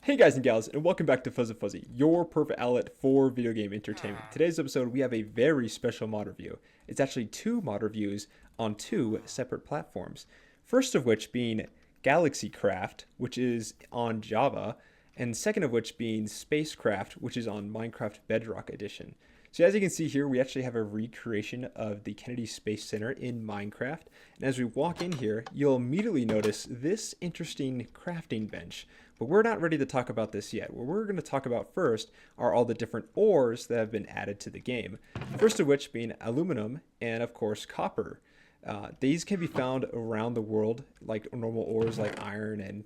Hey guys and gals, and welcome back to Fuzzy Fuzzy, your perfect outlet for video game entertainment. Today's episode, we have a very special mod review. It's actually two mod reviews on two separate platforms. First of which being Galaxycraft, which is on Java, and second of which being Spacecraft, which is on Minecraft Bedrock Edition. So as you can see here, we actually have a recreation of the Kennedy Space Center in Minecraft. And as we walk in here, you'll immediately notice this interesting crafting bench. But we're not ready to talk about this yet. What we're going to talk about first are all the different ores that have been added to the game. First of which being aluminum and of course copper. These can be found around the world like normal ores like iron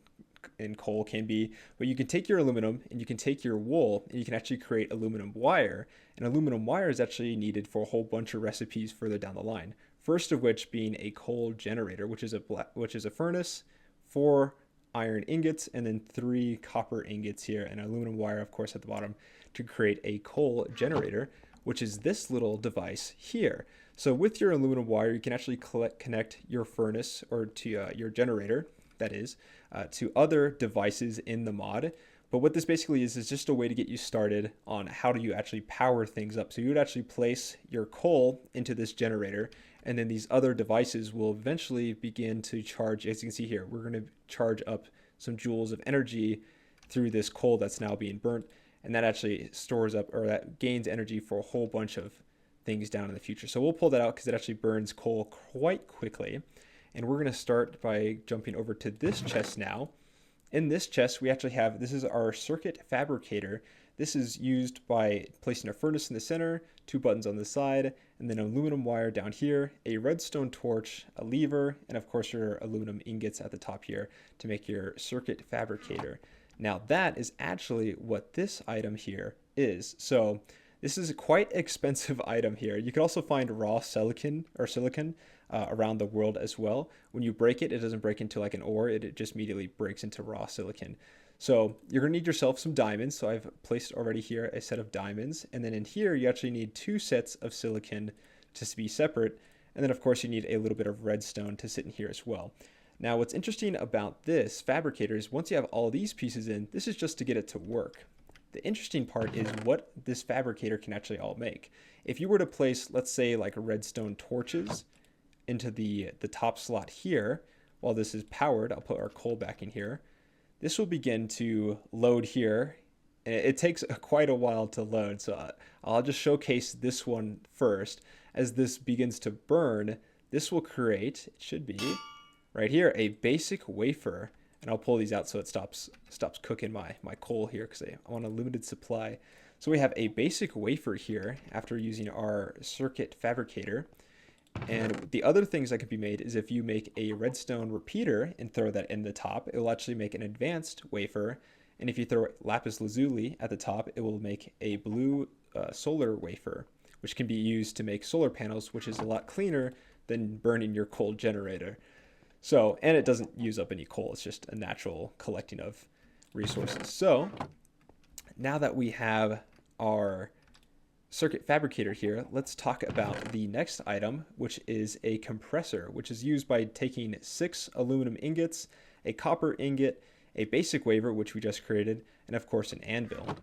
and coal can be, but you can take your aluminum and you can take your wool and you can actually create aluminum wire. And aluminum wire is actually needed for a whole bunch of recipes further down the line. First of which being a coal generator, which is a furnace, 4 iron ingots, and then 3 copper ingots here, and aluminum wire, of course, at the bottom to create a coal generator, which is this little device here. So with your aluminum wire, you can actually connect your furnace or to your generator, that is, to other devices in the mod. But what this basically is just a way to get you started on how do you actually power things up. So you would actually place your coal into this generator, and then these other devices will eventually begin to charge. As you can see here, we're going to charge up some joules of energy through this coal that's now being burnt, and that actually stores up, or that gains energy for a whole bunch of things down in the future. So we'll pull that out because it actually burns coal quite quickly. And we're going to start by jumping over to this chest now. In this chest, we actually have, this is our circuit fabricator. This is used by placing a furnace in the center, 2 buttons on the side, and then aluminum wire down here, a redstone torch, a lever, and of course your aluminum ingots at the top here to make your circuit fabricator. Now that is actually what this item here is. So this is a quite expensive item here. You can also find raw silicon around the world as well. When you break it, it doesn't break into like an ore. It just immediately breaks into raw silicon. So you're going to need yourself some diamonds. So I've placed already here a set of diamonds. And then in here, you actually need 2 sets of silicon to be separate. And then of course you need a little bit of redstone to sit in here as well. Now what's interesting about this fabricator is once you have all these pieces in, this is just to get it to work. The interesting part is what this fabricator can actually all make. If you were to place, let's say, like redstone torches into the top slot here, while this is powered, I'll put our coal back in here. This will begin to load here. And it takes quite a while to load, so I'll just showcase this one first. As this begins to burn, this will create, it should be, right here, a basic wafer. And I'll pull these out so it stops cooking my coal here because I want a limited supply. So we have a basic wafer here after using our circuit fabricator. And the other things that could be made is if you make a redstone repeater and throw that in the top, it will actually make an advanced wafer. And if you throw lapis lazuli at the top, it will make a blue solar wafer, which can be used to make solar panels, which is a lot cleaner than burning your coal generator. So, and it doesn't use up any coal. It's just a natural collecting of resources. So now that we have our circuit fabricator here, let's talk about the next item, which is a compressor, which is used by taking 6 aluminum ingots, a copper ingot, a basic wafer, which we just created, and of course an anvil.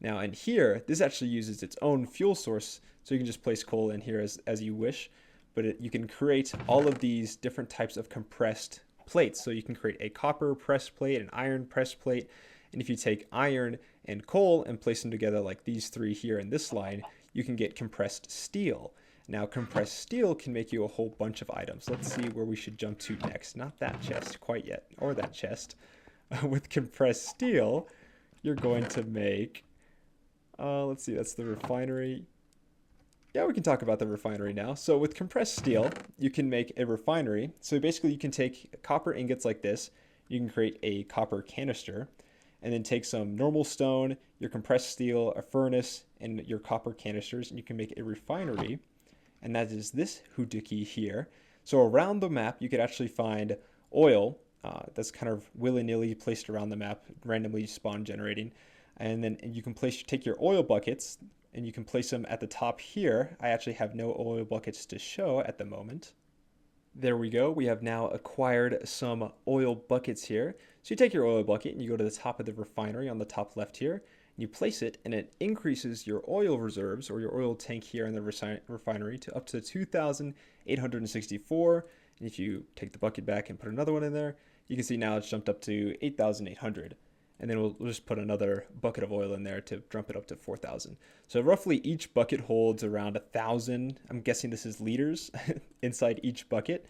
Now in here, this actually uses its own fuel source, so you can just place coal in here as you wish. But you can create all of these different types of compressed plates. So you can create a copper press plate, an iron press plate. And if you take iron and coal and place them together like these 3 here in this line, you can get compressed steel. Now compressed steel can make you a whole bunch of items. Let's see where we should jump to next. Not that chest quite yet, or that chest. With compressed steel, you're going to make, let's see, that's the refinery. Yeah, we can talk about the refinery now. So with compressed steel, you can make a refinery. So basically you can take copper ingots like this, you can create a copper canister, and then take some normal stone, your compressed steel, a furnace, and your copper canisters, and you can make a refinery. And that is this hoodookie here. So around the map, you could actually find oil that's kind of willy-nilly placed around the map, randomly spawn generating. And then you can take your oil buckets, and you can place them at the top here. I actually have no oil buckets to show at the moment. There we go. We have now acquired some oil buckets here. So you take your oil bucket and you go to the top of the refinery on the top left here, and you place it, and it increases your oil reserves or your oil tank here in the refinery to up to 2,864. And if you take the bucket back and put another one in there, you can see now it's jumped up to 8,800. And then we'll just put another bucket of oil in there to jump it up to 4,000. So roughly each bucket holds around 1,000, I'm guessing this is liters, inside each bucket.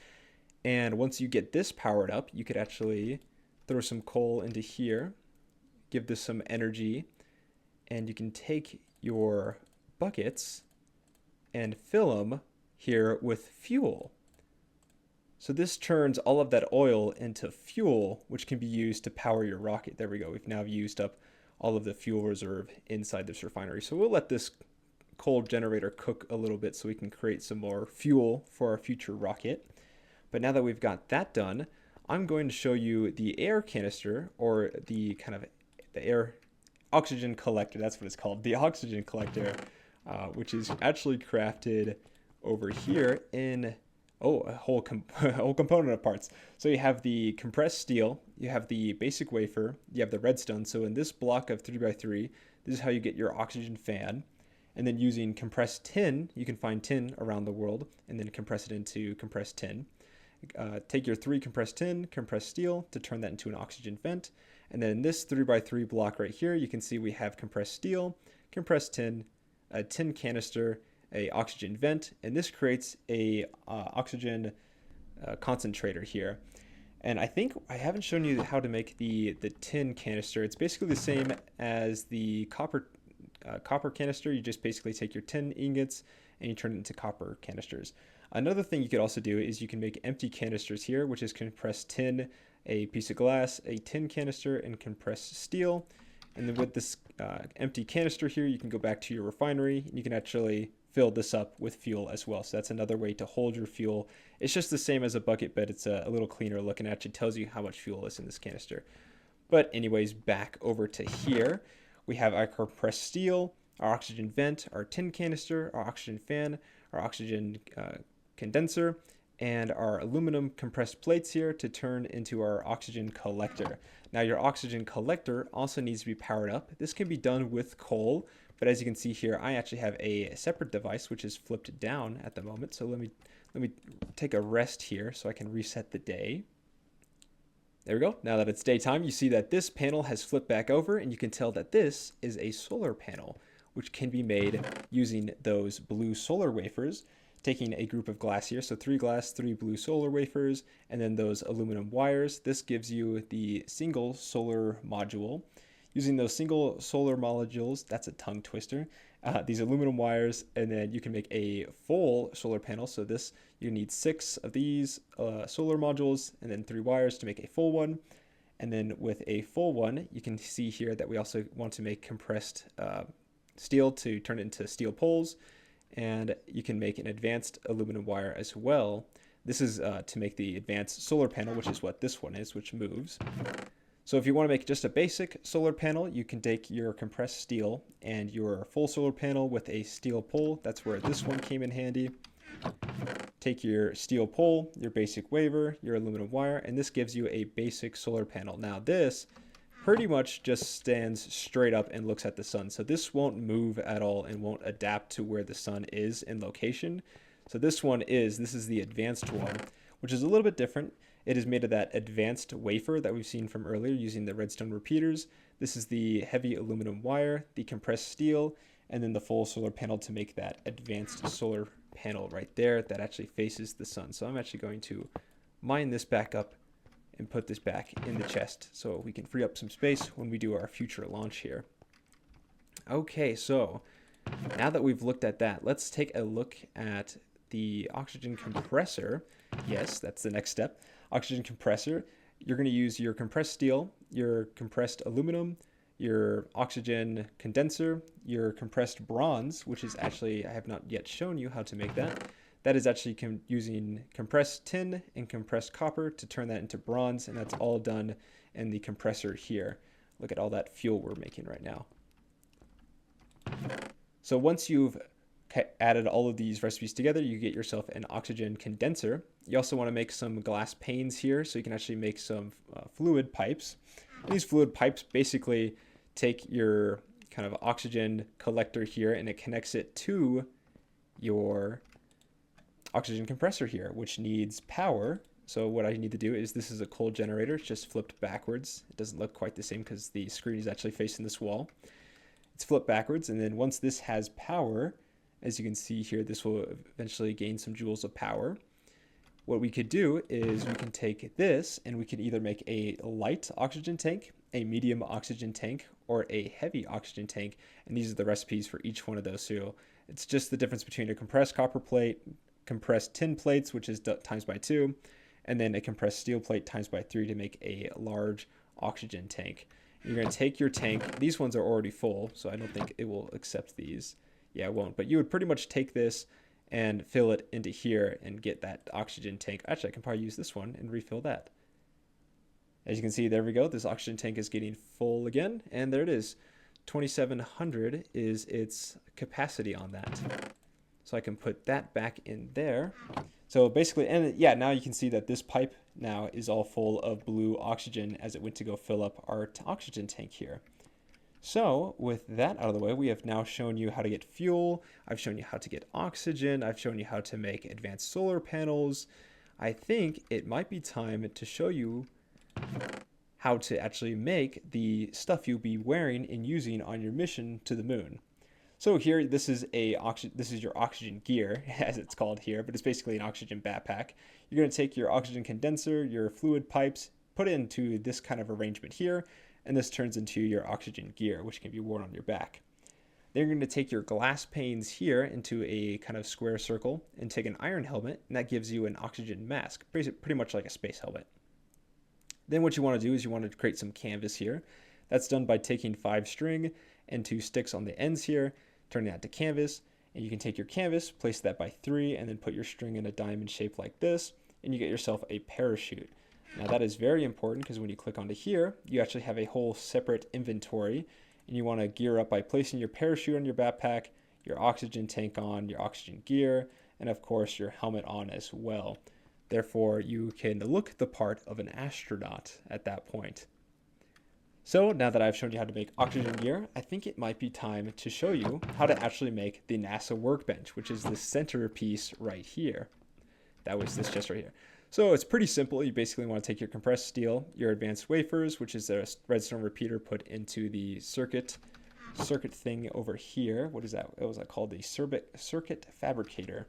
And once you get this powered up, you could actually throw some coal into here, give this some energy, and you can take your buckets and fill them here with fuel. So this turns all of that oil into fuel, which can be used to power your rocket. There we go. We've now used up all of the fuel reserve inside this refinery. So we'll let this coal generator cook a little bit so we can create some more fuel for our future rocket. But now that we've got that done, I'm going to show you the air canister, or the kind of the air oxygen collector. That's what it's called, the oxygen collector, which is actually crafted over here in a whole component of parts. So you have the compressed steel, you have the basic wafer, you have the redstone. So in this block of 3x3, this is how you get your oxygen fan. And then using compressed tin, you can find tin around the world and then compress it into compressed tin. Take your 3 compressed tin, compressed steel to turn that into an oxygen vent. And then in this 3x3 block right here, you can see we have compressed steel, compressed tin, a tin canister, a oxygen vent, and this creates a oxygen concentrator here. And I think I haven't shown you how to make the tin canister. It's basically the same as the copper canister. You just basically take your tin ingots and you turn it into copper canisters. Another thing you could also do is you can make empty canisters here, which is compressed tin, a piece of glass, a tin canister, and compressed steel. And then with this empty canister here, you can go back to your refinery and you can actually fill this up with fuel as well. So that's another way to hold your fuel. It's just the same as a bucket, but it's a little cleaner look and actually tells you how much fuel is in this canister. But anyways, back over to here, we have our compressed steel, our oxygen vent, our tin canister, our oxygen fan, our oxygen condenser, and our aluminum compressed plates here to turn into our oxygen collector. Now your oxygen collector also needs to be powered up. This can be done with coal, but as you can see here, I actually have a separate device which is flipped down at the moment. So let me take a rest here so I can reset the day. There we go. Now that it's daytime, you see that this panel has flipped back over, and you can tell that this is a solar panel, which can be made using those blue solar wafers, taking a group of glass here, so 3 glass, 3 blue solar wafers, and then those aluminum wires. This gives you the single solar module. Using those single solar modules, that's a tongue twister, these aluminum wires, and then you can make a full solar panel. So this, you need 6 of these solar modules and then 3 wires to make a full one. And then with a full one, you can see here that we also want to make compressed steel to turn it into steel poles. And you can make an advanced aluminum wire as well. This is to make the advanced solar panel, which is what this one is, which moves. So if you want to make just a basic solar panel, you can take your compressed steel and your full solar panel with a steel pole. That's where this one came in handy. Take your steel pole, your basic wafer, your aluminum wire, and this gives you a basic solar panel. Now this pretty much just stands straight up and looks at the sun. So this won't move at all and won't adapt to where the sun is in location. So this is the advanced one, which is a little bit different. It is made of that advanced wafer that we've seen from earlier using the redstone repeaters. This is the heavy aluminum wire, the compressed steel, and then the full solar panel to make that advanced solar panel right there that actually faces the sun. So I'm actually going to mine this back up and put this back in the chest so we can free up some space when we do our future launch here. Okay, so now that we've looked at that, let's take a look at the oxygen compressor. Yes, that's the next step. Oxygen compressor. You're going to use your compressed steel, your compressed aluminum, your oxygen condenser, your compressed bronze, which is actually, I have not yet shown you how to make that. That is actually using compressed tin and compressed copper to turn that into bronze, and that's all done in the compressor here. Look at all that fuel we're making right now. So once you've added all of these recipes together, you get yourself an oxygen condenser. You also want to make some glass panes here so you can actually make some fluid pipes. And these fluid pipes basically take your kind of oxygen collector here and it connects it to your oxygen compressor here, which needs power. So what I need to do is, this is a cold generator. It's just flipped backwards. It doesn't look quite the same because the screen is actually facing this wall. It's flipped backwards, and then once this has power, as you can see here, this will eventually gain some joules of power. What we could do is we can take this and we can either make a light oxygen tank, a medium oxygen tank, or a heavy oxygen tank. And these are the recipes for each one of those. So it's just the difference between a compressed copper plate, compressed tin plates, which is times by 2, and then a compressed steel plate times by 3 to make a large oxygen tank. You're going to take your tank. These ones are already full, so I don't think it will accept these. Yeah, it won't. But you would pretty much take this and fill it into here and get that oxygen tank. Actually, I can probably use this one and refill that. As you can see, there we go. This oxygen tank is getting full again, and there it is. 2,700 is its capacity on that. So I can put that back in there. So basically, and yeah, now you can see that this pipe now is all full of blue oxygen as it went to go fill up our oxygen tank here. So with that out of the way, we have now shown you how to get fuel. I've shown you how to get oxygen. I've shown you how to make advanced solar panels. I think it might be time to show you how to actually make the stuff you'll be wearing and using on your mission to the moon. So here, this is your oxygen gear, as it's called here, but it's basically an oxygen backpack. You're going to take your oxygen condenser, your fluid pipes, put it into this kind of arrangement here, and this turns into your oxygen gear, which can be worn on your back. Then you're going to take your glass panes here into a kind of square circle and take an iron helmet, and that gives you an oxygen mask, pretty much like a space helmet. Then what you want to do is you want to create some canvas here. That's done by taking 5 string and 2 sticks on the ends here, turning that to canvas, and you can take your canvas, place that by 3, and then put your string in a diamond shape like this, and you get yourself a parachute. Now that is very important because when you click onto here, you actually have a whole separate inventory, and you want to gear up by placing your parachute on your backpack, your oxygen tank on, your oxygen gear, and of course your helmet on as well. Therefore, you can look the part of an astronaut at that point. So now that I've shown you how to make oxygen gear, I think it might be time to show you how to actually make the NASA workbench, which is the centerpiece right here. That was this chest right here. So it's pretty simple. You basically want to take your compressed steel, your advanced wafers, which is a redstone repeater put into the circuit thing over here. What is that? What was that called? The circuit fabricator.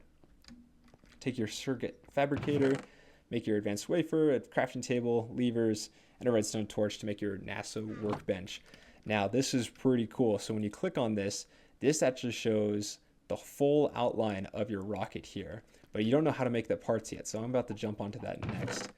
Take your circuit fabricator, make your advanced wafer, a crafting table, levers, and a redstone torch to make your NASA workbench. Now this is pretty cool. So when you click on this, this actually shows the full outline of your rocket here, but you don't know how to make the parts yet. So I'm about to jump onto that next.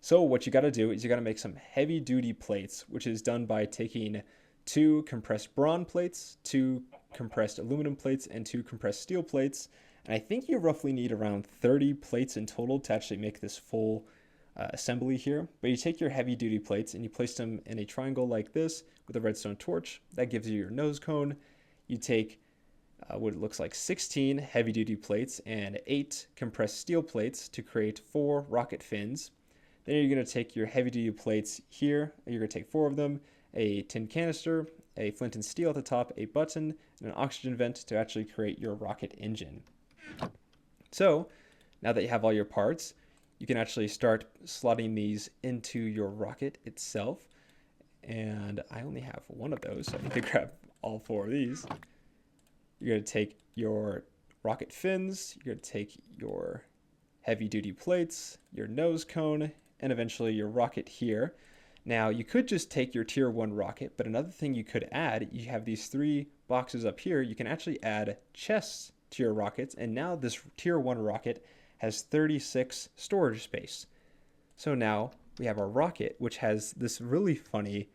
So what you got to do is you got to make some heavy duty plates, which is done by taking 2 compressed bronze plates, 2 compressed aluminum plates, and 2 compressed steel plates. And I think you roughly need around 30 plates in total to actually make this full assembly here. But you take your heavy duty plates and you place them in a triangle like this with a redstone torch. That gives you your nose cone. You take what it looks like 16 heavy duty plates and 8 compressed steel plates to create 4 rocket fins. Then you're going to take your heavy duty plates here, and you're going to take 4 of them, a tin canister, a flint and steel at the top, a button, and an oxygen vent to actually create your rocket engine. So now that you have all your parts, you can actually start slotting these into your rocket itself. And I only have 1 of those, so I need to grab all 4 of these. You're going to take your rocket fins, you're going to take your heavy duty plates, your nose cone, and eventually your rocket here. Now you could just take your tier 1 rocket, but another thing you could add, you have these 3 boxes up here, you can actually add chests to your rockets, and now this tier 1 rocket has 36 storage space. So now we have our rocket, which has this really funny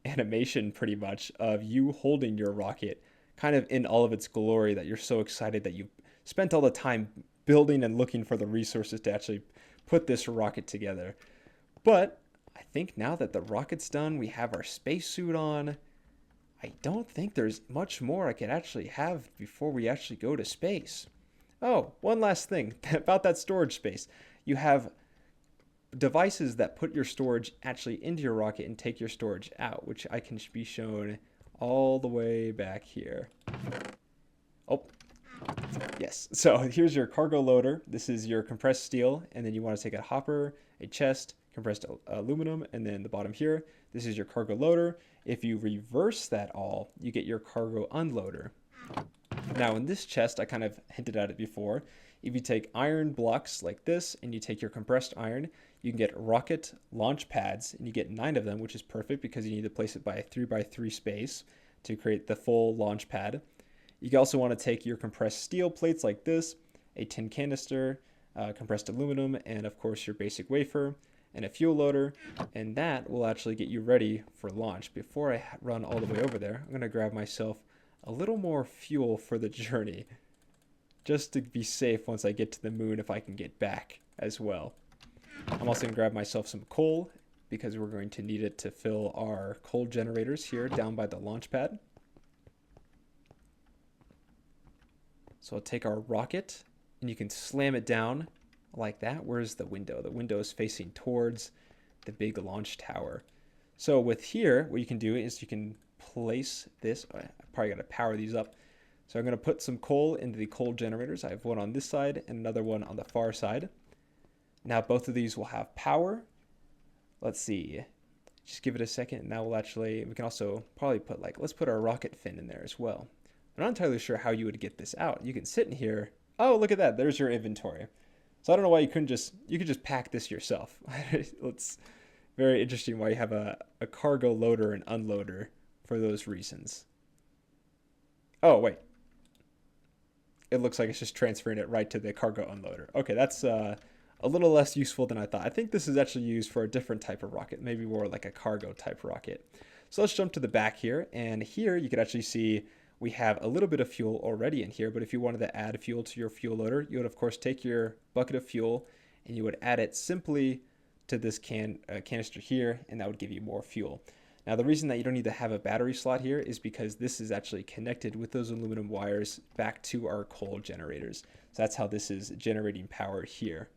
animation pretty much of you holding your rocket kind of in all of its glory, that you're so excited that you spent all the time building and looking for the resources to actually put this rocket together. But I think now that the rocket's done, we have our spacesuit on, I don't think there's much more I could actually have before we actually go to space. Oh, one last thing about that storage space. You have devices that put your storage actually into your rocket and take your storage out, which I can be shown all the way back here. Oh, yes. So here's your cargo loader. This is your compressed steel, and then you want to take a hopper, a chest, compressed aluminum, and then the bottom here, this is your cargo loader. If you reverse that all, you get your cargo unloader. Now in this chest, I kind of hinted at it before. If you take iron blocks like this and you take your compressed iron, you can get rocket launch pads, and you get 9 of them, which is perfect because you need to place it by a 3x3 space to create the full launch pad. You can also want to take your compressed steel plates like this, a tin canister, compressed aluminum, and of course your basic wafer, and a fuel loader, and that will actually get you ready for launch. Before I run all the way over there, I'm going to grab myself a little more fuel for the journey, just to be safe once I get to the moon if I can get back as well. I'm also going to grab myself some coal because we're going to need it to fill our coal generators here down by the launch pad. So I'll take our rocket and you can slam it down like that. Where's the window? The window is facing towards the big launch tower. So with here, what you can do is you can place this. I probably got to power these up. So I'm going to put some coal into the coal generators. I have one on this side and another one on the far side. Now both of these will have power. Let's see. Just give it a second and that will actually, we can also probably put let's put our rocket fin in there as well. I'm not entirely sure how you would get this out. You can sit in here. Oh, look at that. There's your inventory. So I don't know why you could just pack this yourself. It's very interesting why you have a cargo loader and unloader for those reasons. Oh, wait. It looks like it's just transferring it right to the cargo unloader. Okay, that's a little less useful than I thought. I think this is actually used for a different type of rocket, maybe more like a cargo type rocket. So let's jump to the back here. And here you can actually see we have a little bit of fuel already in here, but if you wanted to add fuel to your fuel loader, you would of course take your bucket of fuel and you would add it simply to this canister here, and that would give you more fuel. Now the reason that you don't need to have a battery slot here is because this is actually connected with those aluminum wires back to our coal generators. So that's how this is generating power here.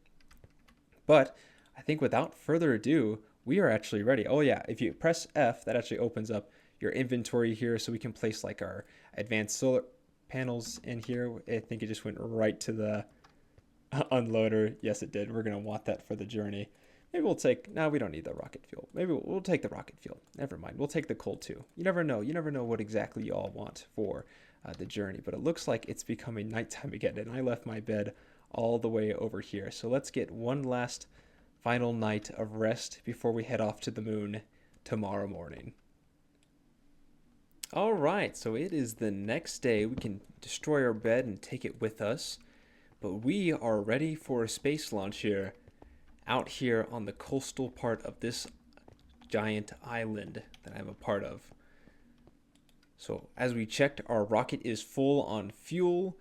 But I think without further ado, we are actually ready. Oh yeah, if you press F, that actually opens up your inventory here, so we can place like our advanced solar panels in here. I think it just went right to the unloader. Yes, it did. We're going to want that for the journey. Maybe we'll take, no, we don't need the rocket fuel. Maybe we'll take the rocket fuel. Never mind. We'll take the coal too. You never know. You never know what exactly you all want for the journey, but it looks like it's becoming nighttime again, and I left my bed all the way over here. So let's get one last final night of rest before we head off to the moon tomorrow morning. All right, so it is the next day. We can destroy our bed and take it with us, but we are ready for a space launch here, out here on the coastal part of this giant island that I'm a part of. So as we checked, our rocket is full on fuel.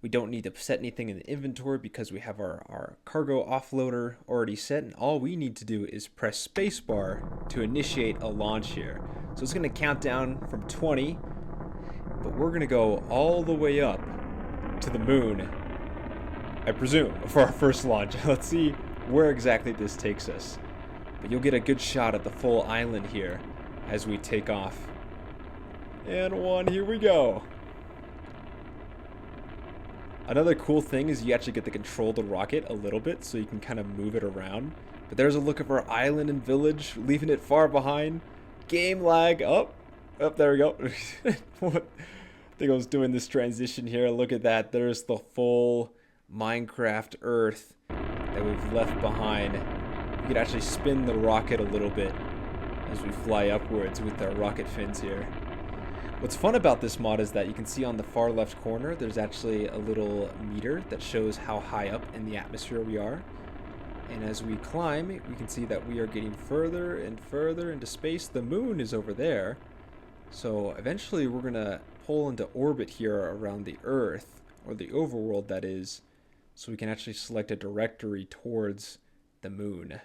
We don't need to set anything in the inventory because we have our cargo offloader already set, and all we need to do is press spacebar to initiate a launch here. So it's going to count down from 20, but we're going to go all the way up to the moon, I presume, for our first launch. Let's see where exactly this takes us. But you'll get a good shot at the full island here as we take off. And one, here we go. Another cool thing is you actually get to control the rocket a little bit, so you can kind of move it around. But there's a look of our island and village, leaving it far behind. Game lag. Oh, there we go. I think I was doing this transition here. Look at that. There's the full Minecraft Earth that we've left behind. We could actually spin the rocket a little bit as we fly upwards with our rocket fins here. What's fun about this mod is that you can see on the far left corner, there's actually a little meter that shows how high up in the atmosphere we are. And as we climb, we can see that we are getting further and further into space. The moon is over there. So eventually we're going to pull into orbit here around the Earth, or the overworld that is, so we can actually select a directory towards the moon.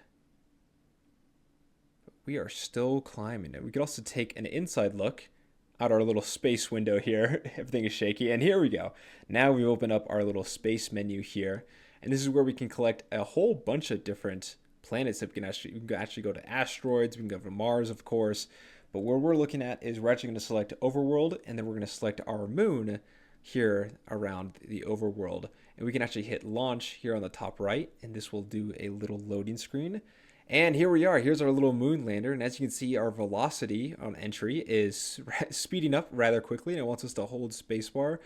But we are still climbing. And we could also take an inside look out our little space window here. Everything is shaky. And here we go. Now we open up our little space menu here. And this is where we can collect a whole bunch of different planets that we can actually go to asteroids. We can go to Mars, of course. But what we're looking at is we're actually going to select overworld, and then we're going to select our moon here around the overworld. And we can actually hit launch here on the top right, and this will do a little loading screen. And here we are. Here's our little moon lander. And as you can see, our velocity on entry is speeding up rather quickly. And it wants us to hold spacebar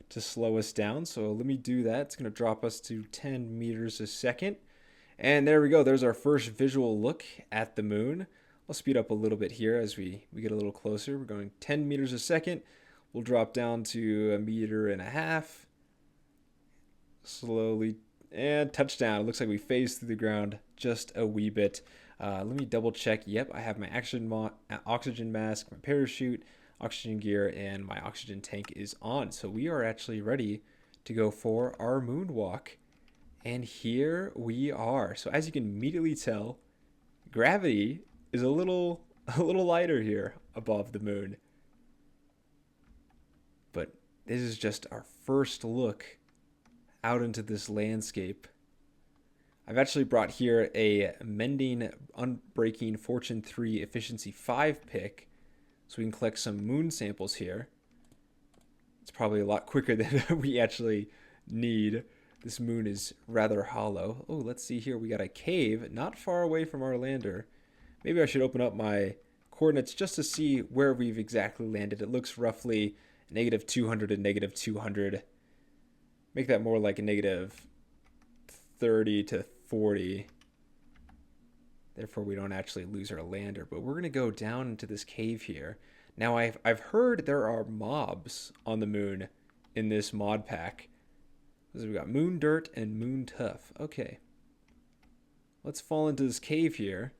to slow us down. So let me do that. It's going to drop us to 10 meters a second. And there we go. There's our first visual look at the moon. I'll speed up a little bit here as we get a little closer. We're going 10 meters a second. We'll drop down to 1.5 meters. Slowly. And touchdown. It looks like we phased through the ground just a wee bit. Let me double check. Yep, I have my oxygen mask, my parachute, oxygen gear, and my oxygen tank is on. So we are actually ready to go for our moonwalk. And here we are. So as you can immediately tell, gravity is a little lighter here above the moon. But this is just our first look out into this landscape. I've actually brought here a Mending Unbreaking Fortune 3 Efficiency 5 pick, so we can collect some moon samples here. It's probably a lot quicker than we actually need. This moon is rather hollow. Oh, let's see here. We got a cave not far away from our lander. Maybe I should open up my coordinates just to see where we've exactly landed. It looks roughly -200 and -200. Make that more like a -30 to 40. Therefore, we don't actually lose our lander. But we're going to go down into this cave here. Now, I've heard there are mobs on the moon in this mod pack. So we got Moon Dirt and Moon Tough. Okay. Let's fall into this cave here.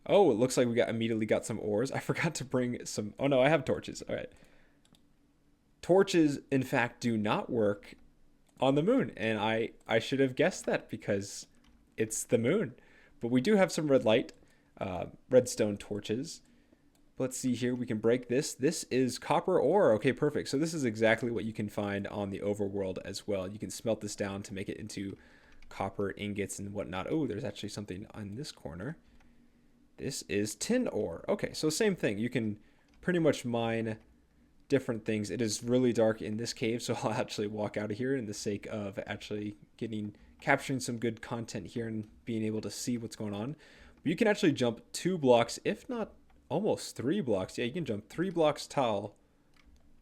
Oh, it looks like we immediately got some ores. I forgot to bring some. Oh, no, I have torches. All right. Torches, in fact, do not work on the moon. And I should have guessed that because it's the moon. But we do have some redstone torches. Let's see here. We can break this. This is copper ore. Okay, perfect. So this is exactly what you can find on the overworld as well. You can smelt this down to make it into copper ingots and whatnot. Oh, there's actually something on this corner. This is tin ore. Okay, so same thing. You can pretty much mine different things. It is really dark in this cave, so I'll actually walk out of here in the sake of actually capturing some good content here and being able to see what's going on. But you can actually jump 2 blocks, if not almost 3 blocks. Yeah, you can jump 3 blocks tall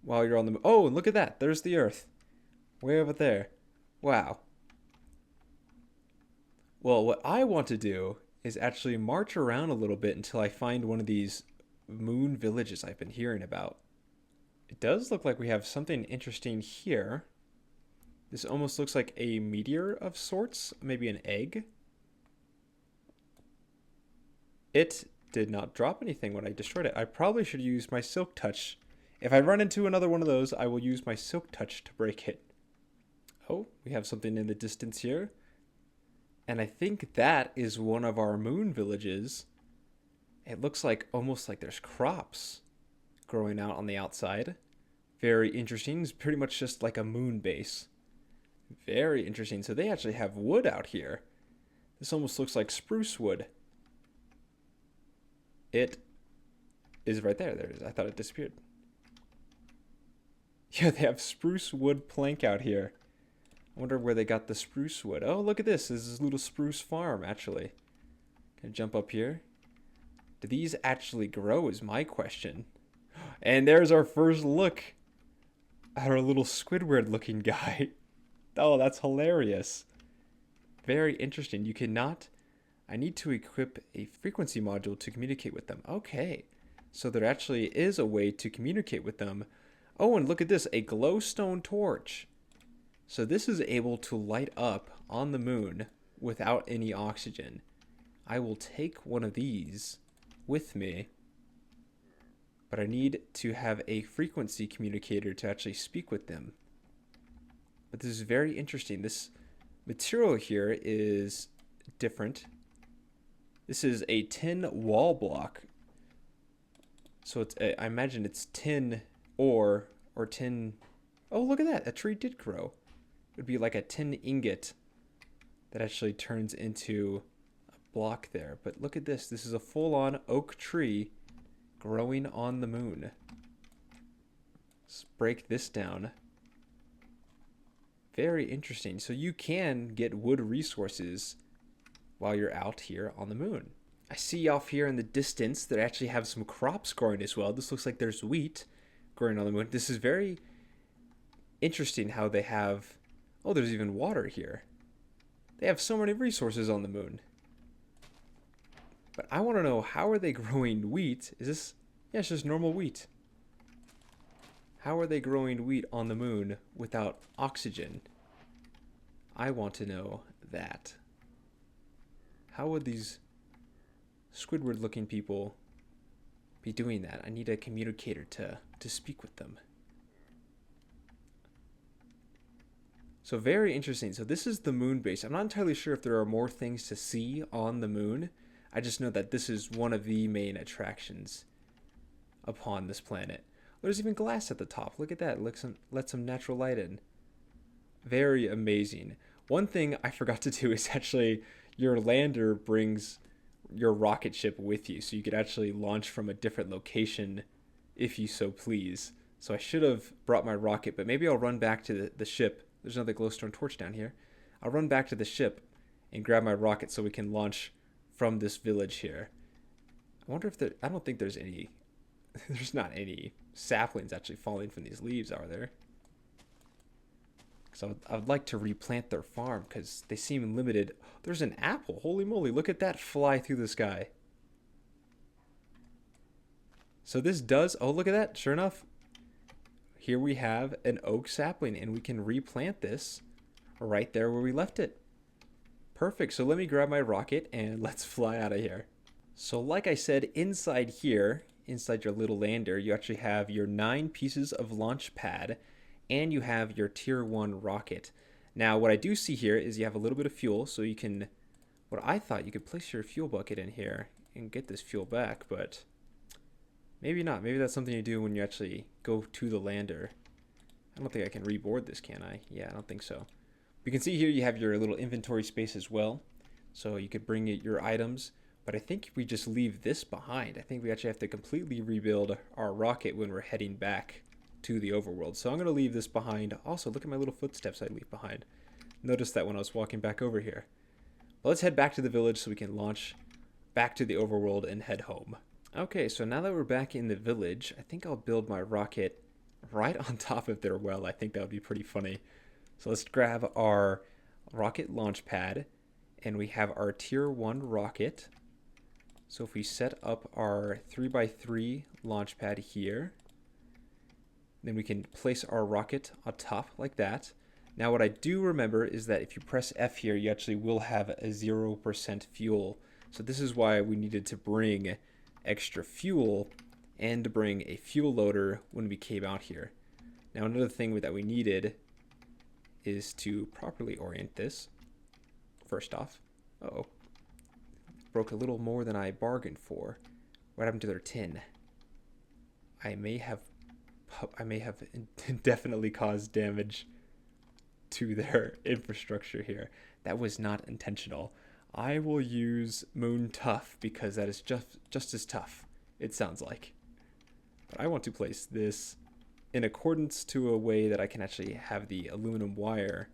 while you're on the moon. Oh, and look at that. There's the Earth. Way over there. Wow. Well, what I want to do is actually march around a little bit until I find one of these moon villages I've been hearing about. It does look like we have something interesting here. This almost looks like a meteor of sorts, maybe an egg. It did not drop anything when I destroyed it. I probably should use my silk touch. If I run into another one of those, I will use my silk touch to break it. Oh, we have something in the distance here. And I think that is one of our moon villages. It looks like almost like there's crops growing out on the outside. Very interesting. It's pretty much just like a moon base. Very interesting. So they actually have wood out here. This almost looks like spruce wood. It is right there. There it is. I thought it disappeared. Yeah, they have spruce wood plank out here. I wonder where they got the spruce wood. Oh, look at this. This is a little spruce farm, actually. Can I jump up here? Do these actually grow is my question. And there's our first look at our little Squidward looking guy. Oh, that's hilarious. Very interesting. You cannot... I need to equip a frequency module to communicate with them. Okay. So there actually is a way to communicate with them. Oh, and look at this. A glowstone torch. So this is able to light up on the moon without any oxygen. I will take one of these with me. But I need to have a frequency communicator to actually speak with them. But this is very interesting. This material here is different. This is a tin wall block. So it's I imagine it's tin ore or tin. Oh, look at that! A tree did grow. It would be like a tin ingot that actually turns into a block there. But look at this. This is a full-on oak tree growing on the moon. Let's break this down. Very interesting. So you can get wood resources while you're out here on the moon. I see off here in the distance that actually have some crops growing as well. This looks like there's wheat growing on the moon. This is very interesting how they have... Oh, there's even water here. They have so many resources on the moon. But I want to know, how are they growing wheat? Is this... Yeah, it's just normal wheat. How are they growing wheat on the moon without oxygen? I want to know that. How would these Squidward-looking people be doing that? I need a communicator to speak with them. So very interesting. So this is the moon base. I'm not entirely sure if there are more things to see on the moon. I just know that this is one of the main attractions upon this planet. There's even glass at the top. Look at that. Let some natural light in. Very amazing. One thing I forgot to do is actually your lander brings your rocket ship with you. So you could actually launch from a different location if you so please. So I should have brought my rocket, but maybe I'll run back to the ship. There's another glowstone torch down here. I'll run back to the ship and grab my rocket so we can launch from this village here. I wonder if I don't think there's any... There's not any saplings actually falling from these leaves, are there? So I would like to replant their farm because they seem limited. There's an apple. Holy moly, look at that fly through the sky. So this does... Oh, look at that. Sure enough, here we have an oak sapling, and we can replant this right there where we left it. Perfect. So let me grab my rocket and let's fly out of here. So like I said, inside here... Inside your little lander, you actually have your 9 pieces of launch pad, and you have your tier 1 rocket. Now, what I do see here is you have a little bit of fuel, so you can... What I thought, you could place your fuel bucket in here and get this fuel back, but maybe not. Maybe that's something you do when you actually go to the lander. I don't think I can reboard this, can I? Yeah, I don't think so. You can see here you have your little inventory space as well, so you could bring your items. But I think we just leave this behind. I think we actually have to completely rebuild our rocket when we're heading back to the overworld. So I'm going to leave this behind. Also, look at my little footsteps I leave behind. Notice that when I was walking back over here. Well, let's head back to the village so we can launch back to the overworld and head home. Okay, so now that we're back in the village, I think I'll build my rocket right on top of their well. I think that would be pretty funny. So let's grab our rocket launch pad, and we have our tier 1 rocket. So if we set up our 3x3 launch pad here, then we can place our rocket on top like that. Now what I do remember is that if you press F here, you actually will have a 0% fuel. So this is why we needed to bring extra fuel and to bring a fuel loader when we came out here. Now another thing that we needed is to properly orient this. First off, uh-oh. Broke a little more than I bargained for. What happened to their tin? I may have definitely caused damage to their infrastructure here. That was not intentional. I will use Moon Tough because that is just as tough, it sounds like. But I want to place this in accordance to a way that I can actually have the aluminum wire,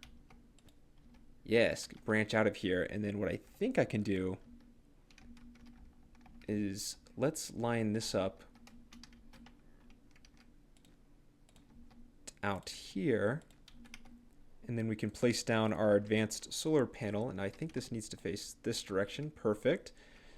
yes, branch out of here. And then what I think I can do is let's line this up out here, and then we can place down our advanced solar panel, and I think this needs to face this direction. Perfect.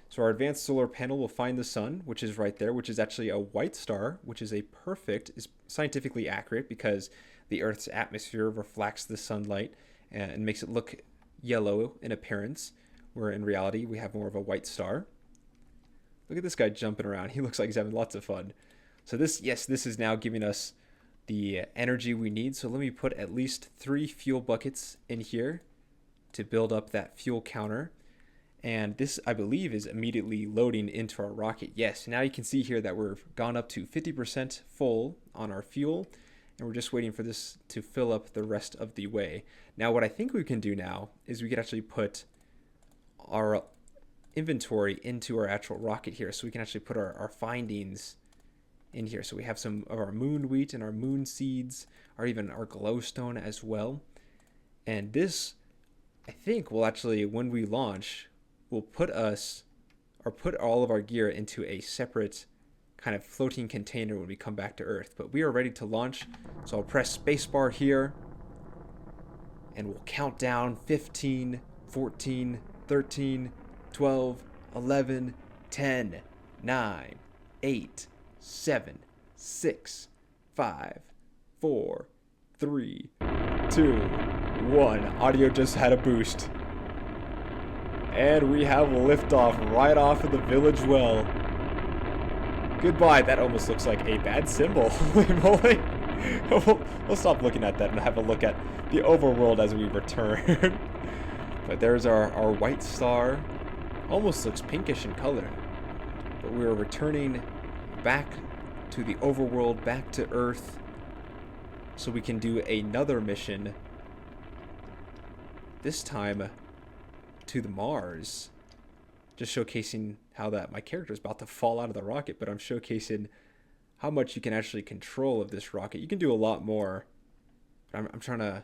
So our advanced solar panel will find the sun, which is right there, which is actually a white star, which is is scientifically accurate because the Earth's atmosphere reflects the sunlight and makes it look yellow in appearance, where in reality we have more of a white star. Look at this guy jumping around. He looks like he's having lots of fun. So this is now giving us the energy we need. So let me put at least 3 fuel buckets in here to build up that fuel counter. And this, I believe, is immediately loading into our rocket. Yes, now you can see here that we've gone up to 50% full on our fuel, and we're just waiting for this to fill up the rest of the way. Now, what I think we can do now is we could actually put our inventory into our actual rocket here, so we can actually put our findings in here. So we have some of our moon wheat and our moon seeds, or even our glowstone as well. And this, I think, will actually, when we launch, will put us, or put all of our gear into a separate kind of floating container when we come back to Earth. But we are ready to launch, so I'll press spacebar here, and we'll count down 15, 14, 13, 12, 11, 10, 9, 8, 7, 6, 5, 4, 3, 2, 1. Audio just had a boost. And we have liftoff right off of the village well. Goodbye. That almost looks like a bad symbol. We'll stop looking at that and have a look at the overworld as we return. But there's our white star. Almost looks pinkish in color. But we are returning back to the overworld, back to Earth, so we can do another mission. This time to the Mars. Just showcasing how that my character is about to fall out of the rocket, but I'm showcasing how much you can actually control of this rocket. You can do a lot more. But I'm trying to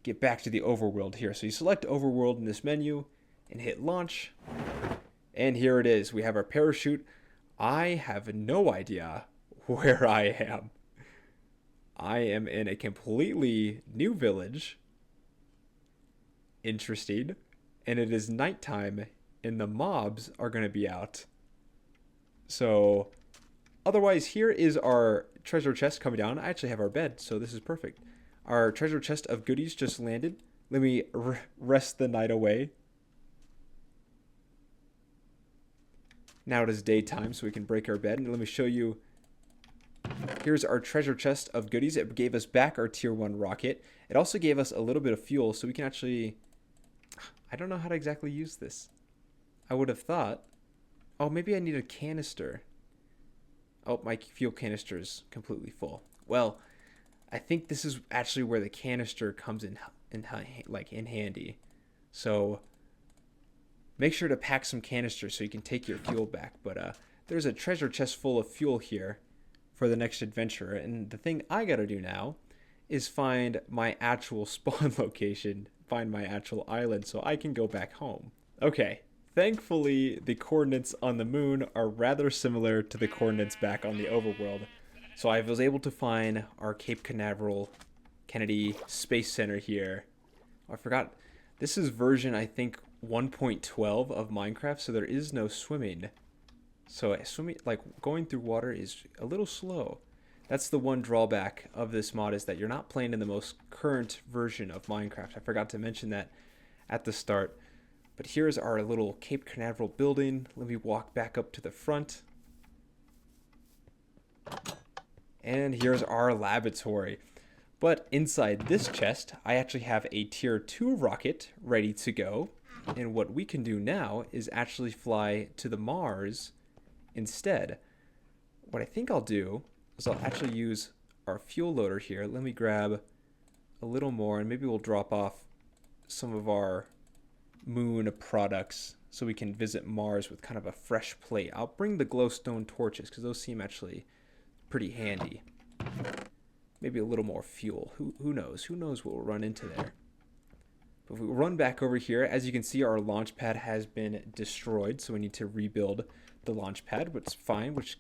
get back to the overworld here. So you select overworld in this menu and hit launch. And here it is. We have our parachute. I have no idea where I am. I am in a completely new village. Interesting. And it is nighttime, and the mobs are going to be out. So, otherwise, here is our treasure chest coming down. I actually have our bed, so this is perfect. Our treasure chest of goodies just landed. Let me rest the night away. Now it is daytime, so we can break our bed. And let me show you. Here's our treasure chest of goodies. It gave us back our tier 1 rocket. It also gave us a little bit of fuel, so we can actually... I don't know how to exactly use this. I would have thought... Oh, maybe I need a canister. Oh, my fuel canister is completely full. Well, I think this is actually where the canister comes in handy. So make sure to pack some canisters so you can take your fuel back. But there's a treasure chest full of fuel here for the next adventure. And the thing I gotta do now is find my actual spawn location, find my actual island so I can go back home. Okay, thankfully the coordinates on the moon are rather similar to the coordinates back on the overworld. So I was able to find our Cape Canaveral Kennedy Space Center here. Oh, I forgot, this is version I think 1.12 of Minecraft, so there is no swimming. So swimming, like going through water, is a little slow. That's the one drawback of this mod, is that you're not playing in the most current version of Minecraft. I forgot to mention that at the start. But here's our little Cape Canaveral building. Let me walk back up to the front. And here's our laboratory. But inside this chest, I actually have a tier 2 rocket ready to go. And what we can do now is actually fly to the Mars instead. What I think I'll do is I'll actually use our fuel loader here. Let me grab a little more, and maybe we'll drop off some of our moon products so we can visit Mars with kind of a fresh plate. I'll bring the glowstone torches because those seem actually pretty handy. Maybe a little more fuel. Who knows? Who knows what we'll run into there. But if we run back over here, as you can see, our launch pad has been destroyed, so we need to rebuild the launch pad, which is fine, which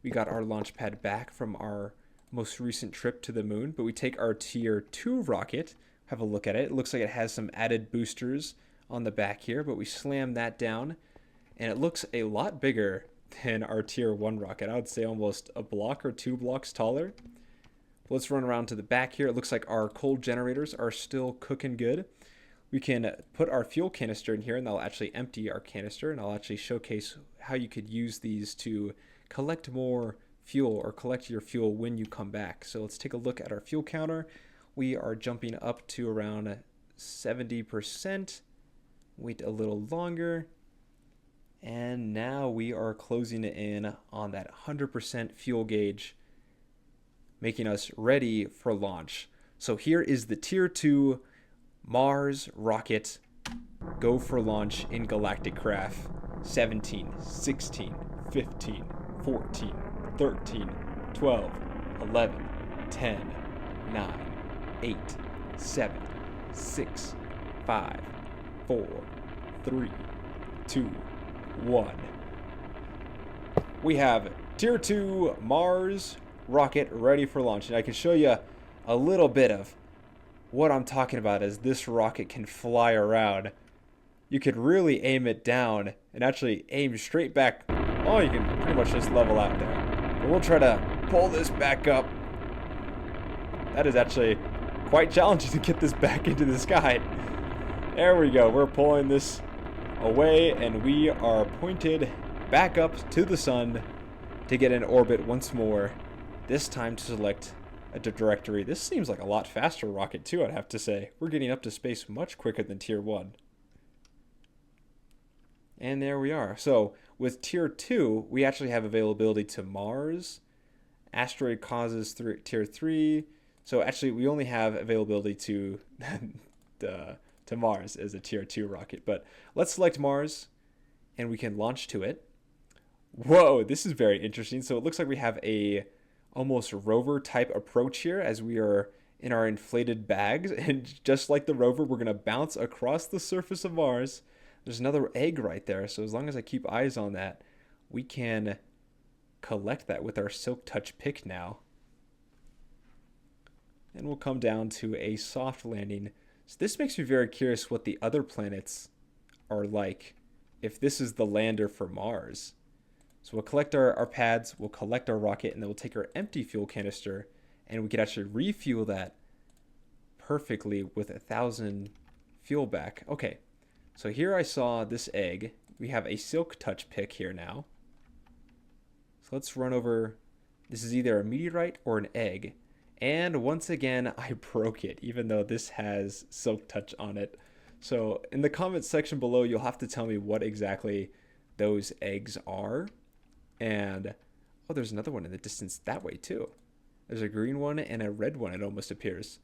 we got our launch pad back from our most recent trip to the moon. But we take our tier 2 rocket, have a look at it. It looks like it has some added boosters on the back here, but we slam that down, and it looks a lot bigger than our tier 1 rocket. I would say almost a block or 2 blocks taller. Let's run around to the back here. It looks like our coal generators are still cooking good. We can put our fuel canister in here, and that'll actually empty our canister, and I'll actually showcase how you could use these to collect more fuel, or collect your fuel when you come back. So let's take a look at our fuel counter. We are jumping up to around 70%. Wait a little longer. And now we are closing in on that 100% fuel gauge, making us ready for launch. So here is the Tier 2 Mars rocket. Go for launch in galactic craft. 17, 16, 15, 14, 13, 12, 11, 10, 9, 8, 7, 6, 5, 4, 3, 2, 1. We have Tier 2 Mars rocket ready for launch. And I can show you a little bit of what I'm talking about as this rocket can fly around. You could really aim it down and actually aim straight back. Oh, you can pretty much just level out there. But we'll try to pull this back up. That is actually quite challenging to get this back into the sky. There we go. We're pulling this away and we are pointed back up to the sun to get in orbit once more. This time to select a directory. This seems like a lot faster rocket too, I'd have to say. We're getting up to space much quicker than Tier 1. And there we are. So with Tier 2, we actually have availability to Mars. Asteroid causes Tier 3. So actually, we only have availability to Mars as a Tier 2 rocket. But let's select Mars, and we can launch to it. Whoa, this is very interesting. So it looks like we have a almost rover type approach here as we are in our inflated bags. And just like the rover, we're going to bounce across the surface of Mars. There's another egg right there, so as long as I keep eyes on that, we can collect that with our Silk Touch pick now. And we'll come down to a soft landing. So this makes me very curious what the other planets are like, if this is the lander for Mars. So we'll collect our pads, we'll collect our rocket, and then we'll take our empty fuel canister, and we can actually refuel that perfectly with 1,000 fuel back. Okay. So here I saw this egg. We have a Silk Touch pick here now. So let's run over. This is either a meteorite or an egg. And once again, I broke it, even though this has Silk Touch on it. So in the comments section below, you'll have to tell me what exactly those eggs are. And, oh, there's another one in the distance that way too. There's a green one and a red one, it almost appears.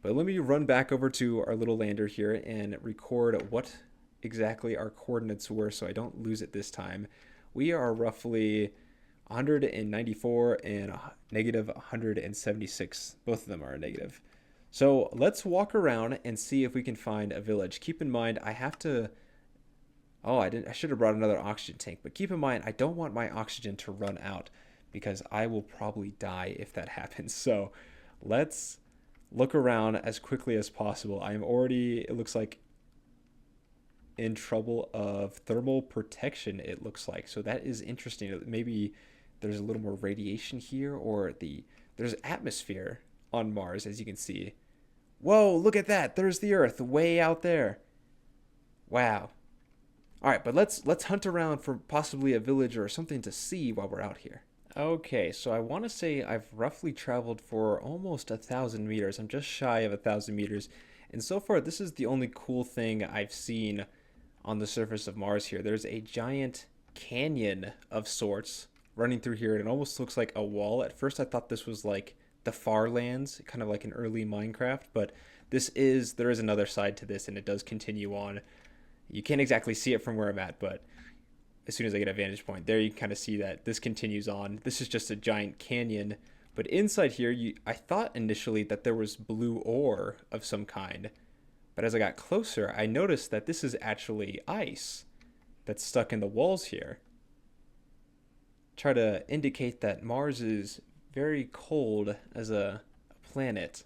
But let me run back over to our little lander here and record what exactly our coordinates were so I don't lose it this time. We are roughly 194 and negative 176. Both of them are negative. So let's walk around and see if we can find a village. Keep in mind, I have to... Oh, I should have brought another oxygen tank. But keep in mind, I don't want my oxygen to run out because I will probably die if that happens. So let's look around as quickly as possible. I am already, it looks like, in trouble of thermal protection, it looks like. So that is interesting. Maybe there's a little more radiation here, or there's atmosphere on Mars, as you can see. Whoa, look at that. There's the Earth way out there. Wow. All right, but let's hunt around for possibly a village or something to see while we're out here. Okay, so I want to say I've roughly traveled for almost 1,000 meters. I'm just shy of 1,000 meters. And so far, this is the only cool thing I've seen on the surface of Mars here. There's a giant canyon of sorts running through here. And it almost looks like a wall. At first, I thought this was like the far lands, kind of like an early Minecraft. But there is another side to this, and it does continue on. You can't exactly see it from where I'm at, but as soon as I get a vantage point there, you can kind of see that this continues on. This is just a giant canyon, but inside here, I thought initially that there was blue ore of some kind, but as I got closer, I noticed that this is actually ice that's stuck in the walls here. Try to indicate that Mars is very cold as a planet.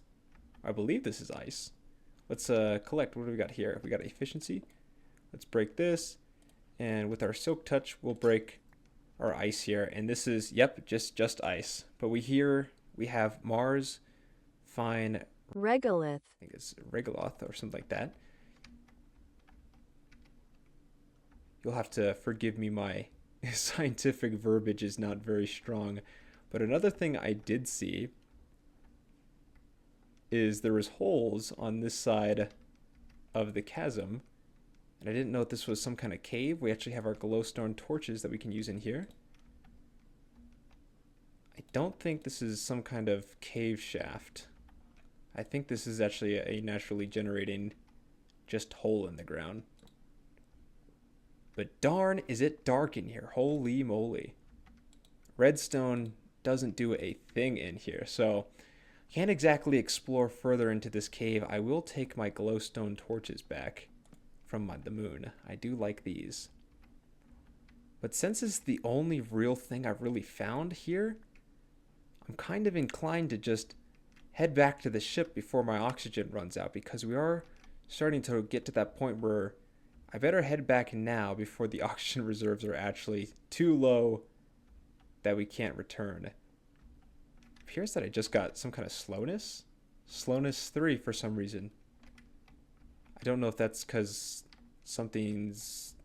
I believe this is ice. Let's collect. What do we got here? We got efficiency. Let's break this. And with our Silk Touch, we'll break our ice here. And this is, yep, just ice. But we have Mars, fine. Regolith. I think it's Regoloth or something like that. You'll have to forgive me, my scientific verbiage is not very strong. But another thing I did see is there was holes on this side of the chasm. And I didn't know if this was some kind of cave. We actually have our glowstone torches that we can use in here. I don't think this is some kind of cave shaft. I think this is actually a naturally generating just hole in the ground. But darn, is it dark in here. Holy moly. Redstone doesn't do a thing in here, so can't exactly explore further into this cave. I will take my glowstone torches back from the moon. I do like these. But since it's the only real thing I've really found here, I'm kind of inclined to just head back to the ship before my oxygen runs out, because we are starting to get to that point where I better head back now before the oxygen reserves are actually too low that we can't return. It appears that I just got some kind of slowness. Slowness 3 for some reason. I don't know if that's because something's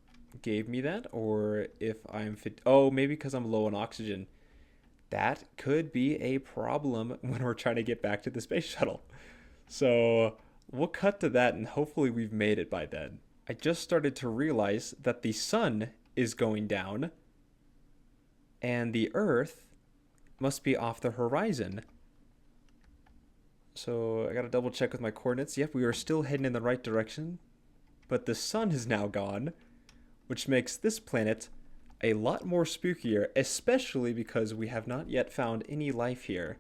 gave me that, or if I'm fit. Oh, maybe because I'm low on oxygen. That could be a problem when we're trying to get back to the space shuttle. So we'll cut to that, and hopefully we've made it by then. I just started to realize that the sun is going down and the Earth must be off the horizon. So I gotta double check with my coordinates. Yep, we are still heading in the right direction, but the sun is now gone, which makes this planet a lot more spookier, especially because we have not yet found any life here.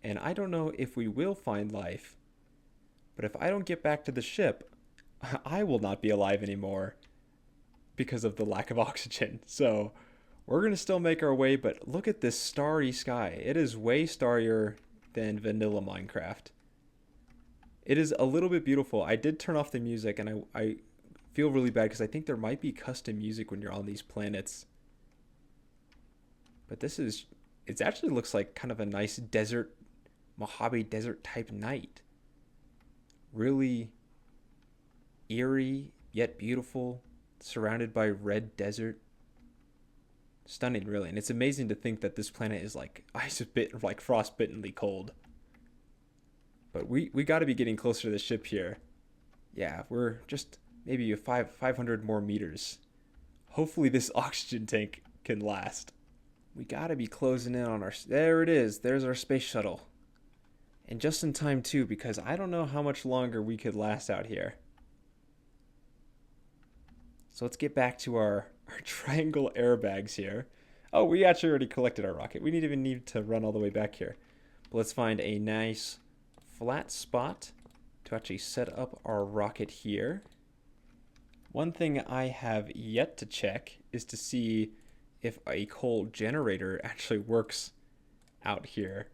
And I don't know if we will find life, but if I don't get back to the ship, I will not be alive anymore because of the lack of oxygen. So we're going to still make our way, but look at this starry sky. It is way starrier than vanilla Minecraft. It is a little bit beautiful. I did turn off the music, and I feel really bad because I think there might be custom music when you're on these planets. But this is, it actually looks like kind of a nice desert, Mojave Desert type night. Really eerie, yet beautiful, surrounded by red desert. Stunning, really. And it's amazing to think that this planet is like like frostbittenly cold. But we got to be getting closer to the ship here. Yeah, we're just maybe 500 more meters. Hopefully this oxygen tank can last. We got to be closing in on our... There it is. There's our space shuttle. And just in time, too, because I don't know how much longer we could last out here. So let's get back to our triangle airbags here. Oh, we actually already collected our rocket. We didn't even need to run all the way back here. But let's find a nice flat spot to actually set up our rocket here. One thing I have yet to check is to see if a coal generator actually works out here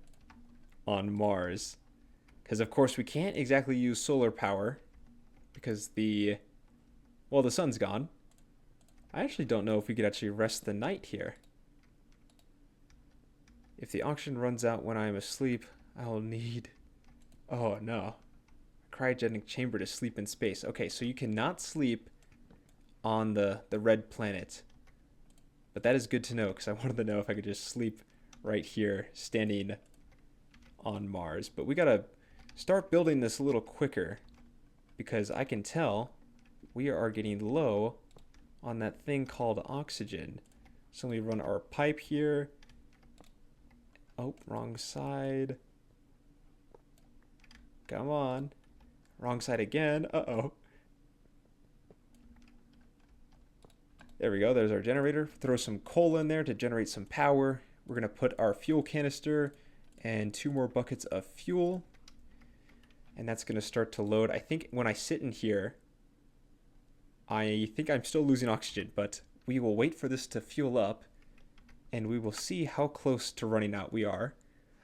on Mars. Because of course we can't exactly use solar power because the sun's gone. I actually don't know if we could actually rest the night here. If the oxygen runs out when I'm asleep, I'll need... Oh no. A cryogenic chamber to sleep in space. Okay, so you cannot sleep on the red planet. But that is good to know, because I wanted to know if I could just sleep right here, standing on Mars. But we gotta start building this a little quicker, because I can tell we are getting low on that thing called oxygen. So we run our pipe here. Oh, wrong side. Come on. Wrong side again. Uh-oh. There we go. There's our generator. Throw some coal in there to generate some power. We're going to put our fuel canister and 2 more buckets of fuel. And that's going to start to load. I think when I sit in here, I think I'm still losing oxygen, but we will wait for this to fuel up and we will see how close to running out we are.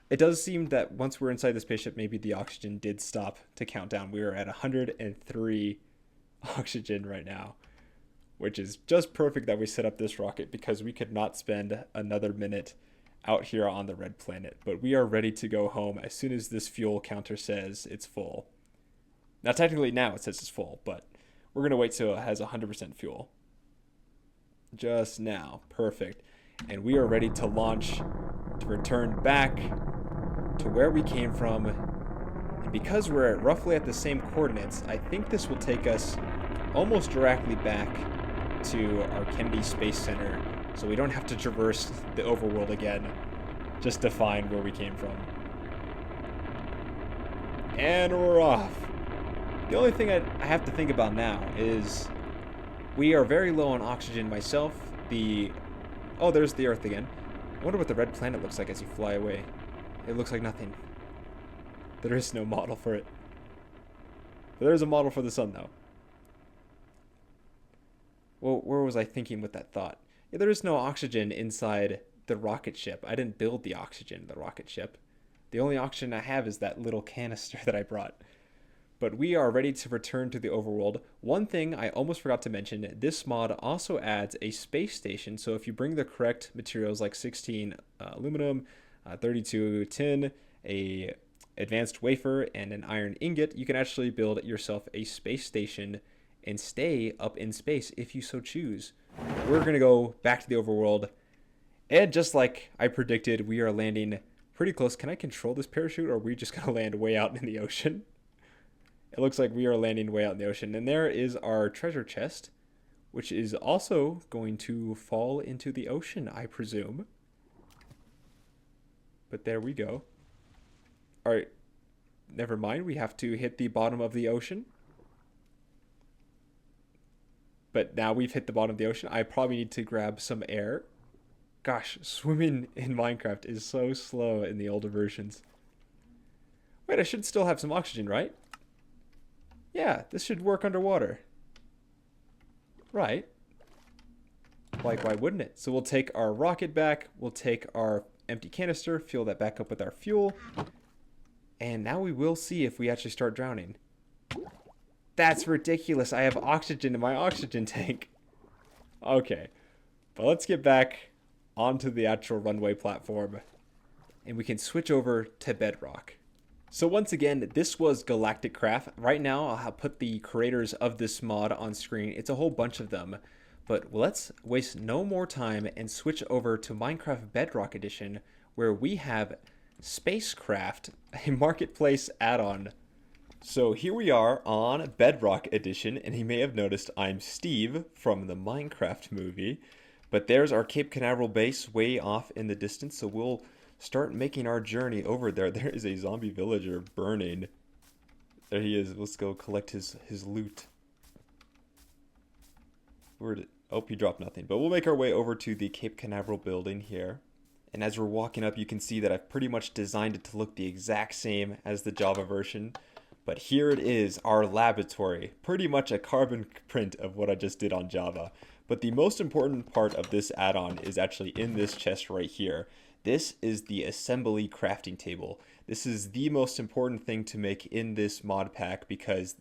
It does seem that once we're inside the spaceship, maybe the oxygen did stop to count down. We are at 103 oxygen right now, which is just perfect that we set up this rocket because we could not spend another minute out here on the red planet. But we are ready to go home as soon as this fuel counter says it's full. Now, technically now it says it's full, but we're going to wait till it has 100% fuel. Just now. Perfect. And we are ready to launch to return back to where we came from. And because we're roughly at the same coordinates, I think this will take us almost directly back to our Kennedy Space Center, so we don't have to traverse the overworld again just to find where we came from. And we're off. The only thing I have to think about now is we are very low on oxygen. Myself, oh, there's the Earth again. I wonder what the red planet looks like as you fly away. It looks like nothing. There is no model for it. But there is a model for the sun, though. Well, where was I thinking with that thought? Yeah, there is no oxygen inside the rocket ship. I didn't build the oxygen in the rocket ship. The only oxygen I have is that little canister that I brought. But we are ready to return to the overworld. One thing I almost forgot to mention, this mod also adds a space station. So if you bring the correct materials like 16 aluminum, 32 tin, a advanced wafer, and an iron ingot, you can actually build yourself a space station and stay up in space if you so choose. We're going to go back to the overworld. And just like I predicted, we are landing pretty close. Can I control this parachute, or are we just going to land way out in the ocean? It looks like we are landing way out in the ocean. And there is our treasure chest, which is also going to fall into the ocean, I presume. But there we go. All right. Never mind. We have to hit the bottom of the ocean. But now we've hit the bottom of the ocean. I probably need to grab some air. Gosh, swimming in Minecraft is so slow in the older versions. Wait, I should still have some oxygen, right? Yeah, this should work underwater. Right. Like, why wouldn't it? So we'll take our rocket back. We'll take our empty canister, fill that back up with our fuel. And now we will see if we actually start drowning. That's ridiculous. I have oxygen in my oxygen tank. Okay. But let's get back onto the actual runway platform. And we can switch over to Bedrock. So once again, this was Galactic Craft. Right now, I'll put the creators of this mod on screen. It's a whole bunch of them. But let's waste no more time and switch over to Minecraft Bedrock Edition, where we have Spacecraft, a marketplace add-on. So here we are on Bedrock Edition, and you may have noticed I'm Steve from the Minecraft movie. But there's our Cape Canaveral base way off in the distance, so we'll start making our journey over there. There is a zombie villager burning. There he is. Let's go collect his loot. Oh, he dropped nothing. But we'll make our way over to the Cape Canaveral building here. And as we're walking up, you can see that I've pretty much designed it to look the exact same as the Java version. But here it is, our laboratory. Pretty much a carbon print of what I just did on Java. But the most important part of this add-on is actually in this chest right here. This is the assembly crafting table. This is the most important thing to make in this mod pack, because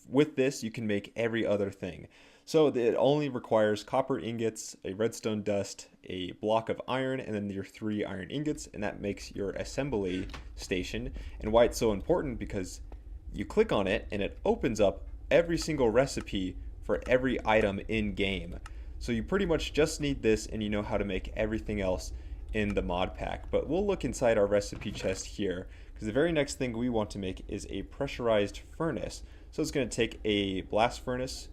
with this you can make every other thing. So it only requires copper ingots, a redstone dust, a block of iron, and then your 3 iron ingots, and that makes your assembly station. And why it's so important, because you click on it and it opens up every single recipe for every item in game. So you pretty much just need this, and you know how to make everything else in the mod pack. But we'll look inside our recipe chest here, because the very next thing we want to make is a pressurized furnace. So it's going to take a blast furnace,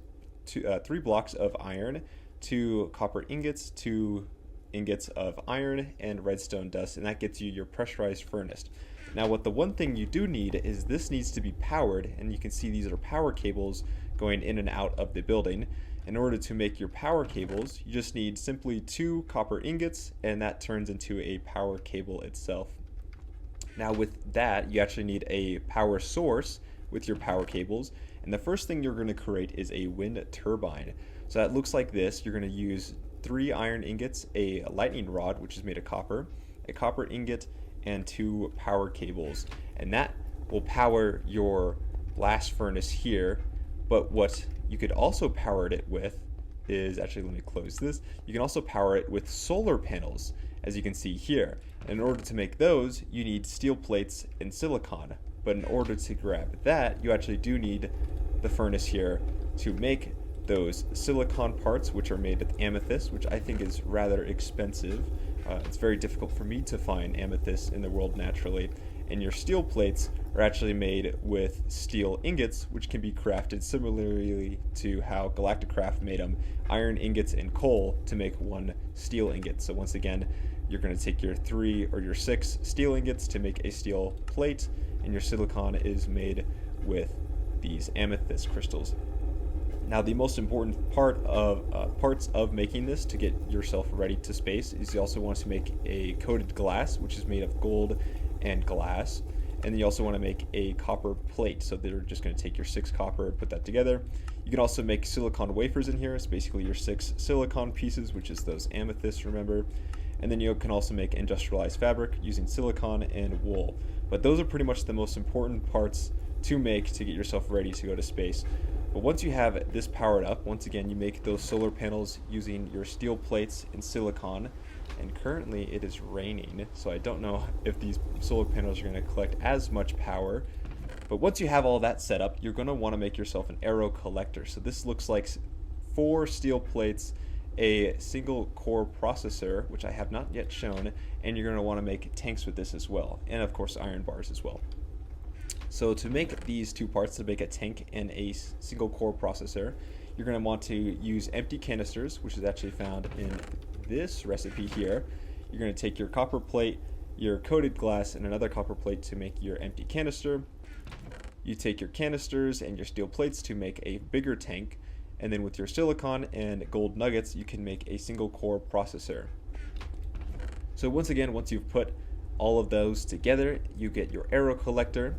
3 blocks of iron, 2 copper ingots, 2 ingots of iron, and redstone dust, and that gets you your pressurized furnace. Now what the one thing you do need is this needs to be powered, and you can see these are power cables going in and out of the building. In order to make your power cables, you just need simply 2 copper ingots, and that turns into a power cable itself. Now with that, you actually need a power source with your power cables, and the first thing you're going to create is a wind turbine. So that looks like this. You're going to use 3 iron ingots, a lightning rod, which is made of copper, a copper ingot, and 2 power cables, and that will power your blast furnace here. But what you could also power it with is, actually let me close this, you can also power it with solar panels, as you can see here. And in order to make those, you need steel plates and silicon. But in order to grab that, you actually do need the furnace here to make those silicon parts, which are made with amethyst, which I think is rather expensive. It's very difficult for me to find amethyst in the world naturally. and your steel plates are actually made with steel ingots, which can be crafted similarly to how Galacticraft made them, iron ingots and coal to make one steel ingot. So once again, you're going to take your 3 or your 6 steel ingots to make a steel plate, and your silicon is made with these amethyst crystals. Now, the most important parts of making this to get yourself ready to space is you also want to make a coated glass, which is made of gold and glass, and then you also want to make a copper plate. So they're just going to take your 6 copper and put that together. You can also make silicon wafers in here. It's basically your 6 silicon pieces, which is those amethysts, remember. And then you can also make industrialized fabric using silicon and wool. But those are pretty much the most important parts to make to get yourself ready to go to space. But once you have this powered up, once again, you make those solar panels using your steel plates and silicon. And currently it is raining, so I don't know if these solar panels are going to collect as much power. But once you have all that set up, you're going to want to make yourself an arrow collector. So this looks like 4 steel plates, a single core processor, which I have not yet shown, and you're going to want to make tanks with this as well, and of course iron bars as well. So to make these 2 parts, to make a tank and a single core processor, you're going to want to use empty canisters, which is actually found in this recipe here. You're going to take your copper plate, your coated glass, and another copper plate to make your empty canister. You take your canisters and your steel plates to make a bigger tank, and then with your silicon and gold nuggets, you can make a single core processor. So once again, once you've put all of those together, you get your arrow collector.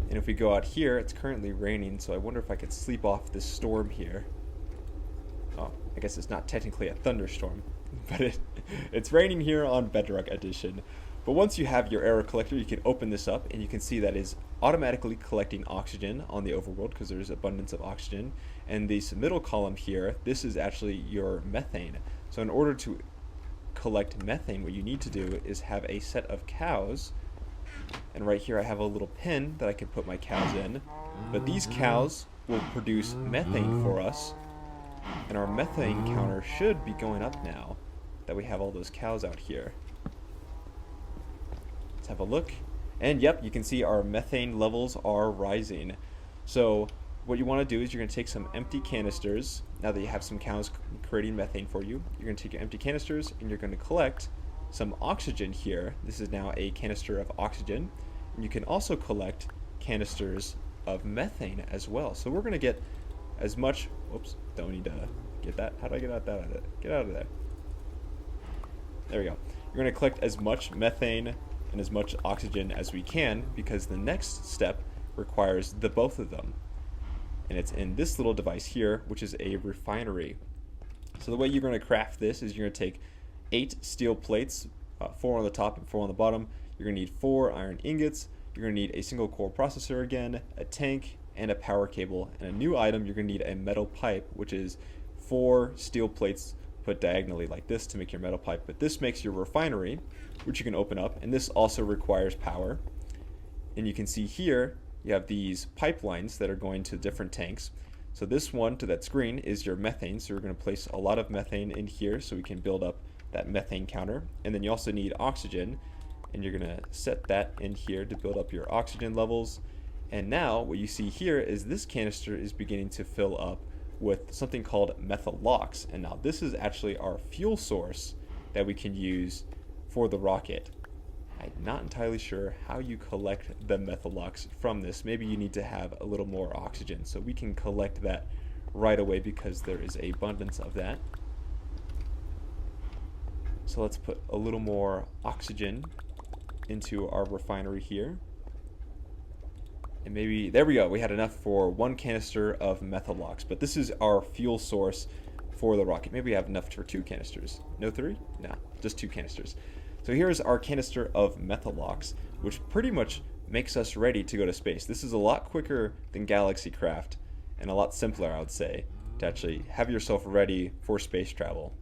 And if we go out here, it's currently raining, so I wonder if I could sleep off this storm here. Oh, I guess it's not technically a thunderstorm, but it's raining here on Bedrock Edition. But once you have your arrow collector, you can open this up, and you can see that is automatically collecting oxygen on the overworld because there's abundance of oxygen. And this middle column here, this is actually your methane. So in order to collect methane, what you need to do is have a set of cows. And right here I have a little pen that I can put my cows in. But these cows will produce methane for us. And our methane counter should be going up now that we have all those cows out here. Let's have a look. And yep, you can see our methane levels are rising. So what you want to do is you're going to take some empty canisters. Now that you have some cows creating methane for you, you're going to take your empty canisters and you're going to collect some oxygen here. This is now a canister of oxygen. And you can also collect canisters of methane as well. So we're going to get as much, whoops, don't need to get that. How do I get out of that? Get out of there. There we go. You're going to collect as much methane and as much oxygen as we can, because the next step requires the both of them. And it's in this little device here, which is a refinery. So the way you're going to craft this is you're going to take 8 steel plates, 4 on the top and 4 on the bottom. You're going to need 4 iron ingots. You're going to need a single core processor again, a tank, and a power cable. And a new item, you're going to need a metal pipe, which is 4 steel plates put diagonally like this to make your metal pipe. But this makes your refinery, which you can open up, and this also requires power. And you can see here you have these pipelines that are going to different tanks. So this one to that screen is your methane, so we're going to place a lot of methane in here so we can build up that methane counter. And then you also need oxygen, and you're going to set that in here to build up your oxygen levels. And now what you see here is this canister is beginning to fill up with something called methalox. And now this is actually our fuel source that we can use for the rocket. I'm not entirely sure how you collect the methalox from this. Maybe you need to have a little more oxygen. So we can collect that right away because there is an abundance of that. So let's put a little more oxygen into our refinery here. And maybe, there we go, we had enough for 1 canister of methalox. But this is our fuel source for the rocket. Maybe we have enough for 2 canisters. No 3? No, just 2 canisters. So here's our canister of methalox, which pretty much makes us ready to go to space. This is a lot quicker than Galaxycraft, and a lot simpler, I would say, to actually have yourself ready for space travel.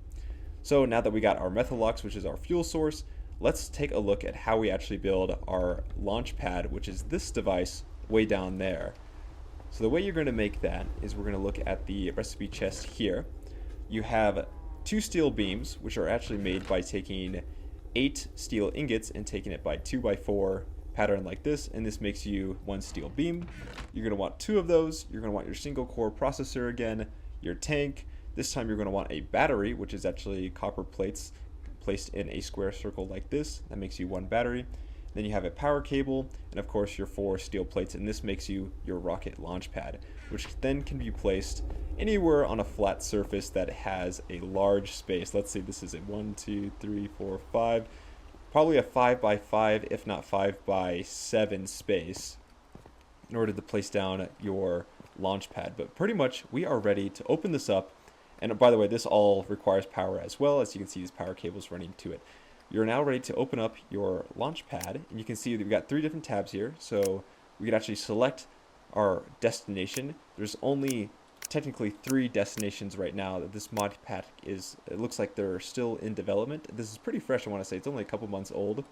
So now that we got our methalox, which is our fuel source, let's take a look at how we actually build our launch pad, which is this device way down there. So the way you're going to make that is we're going to look at the recipe chest here. You have 2 steel beams, which are actually made by taking 8 steel ingots and taking it by 2x4 pattern like this, and this makes you one steel beam. You're going to want 2 of those. You're going to want your single core processor again, your tank. This time you're going to want a battery, which is actually copper plates placed in a square circle like this. That makes you 1 battery. Then you have a power cable, and of course your 4 steel plates, and this makes you your rocket launch pad, which then can be placed anywhere on a flat surface that has a large space. Let's say this is a 1, 2, 3, 4, 5, probably a 5 by 5, if not 5 by 7 space in order to place down your launch pad. But pretty much we are ready to open this up. And by the way, this all requires power as well. As you can see, these power cables running to it. You're now ready to open up your launch pad, and you can see that we've got 3 different tabs here. So we can actually select our destination. There's only technically 3 destinations right now that this mod pack is. It looks like they're still in development. This is pretty fresh, I want to say. It's only a couple months old.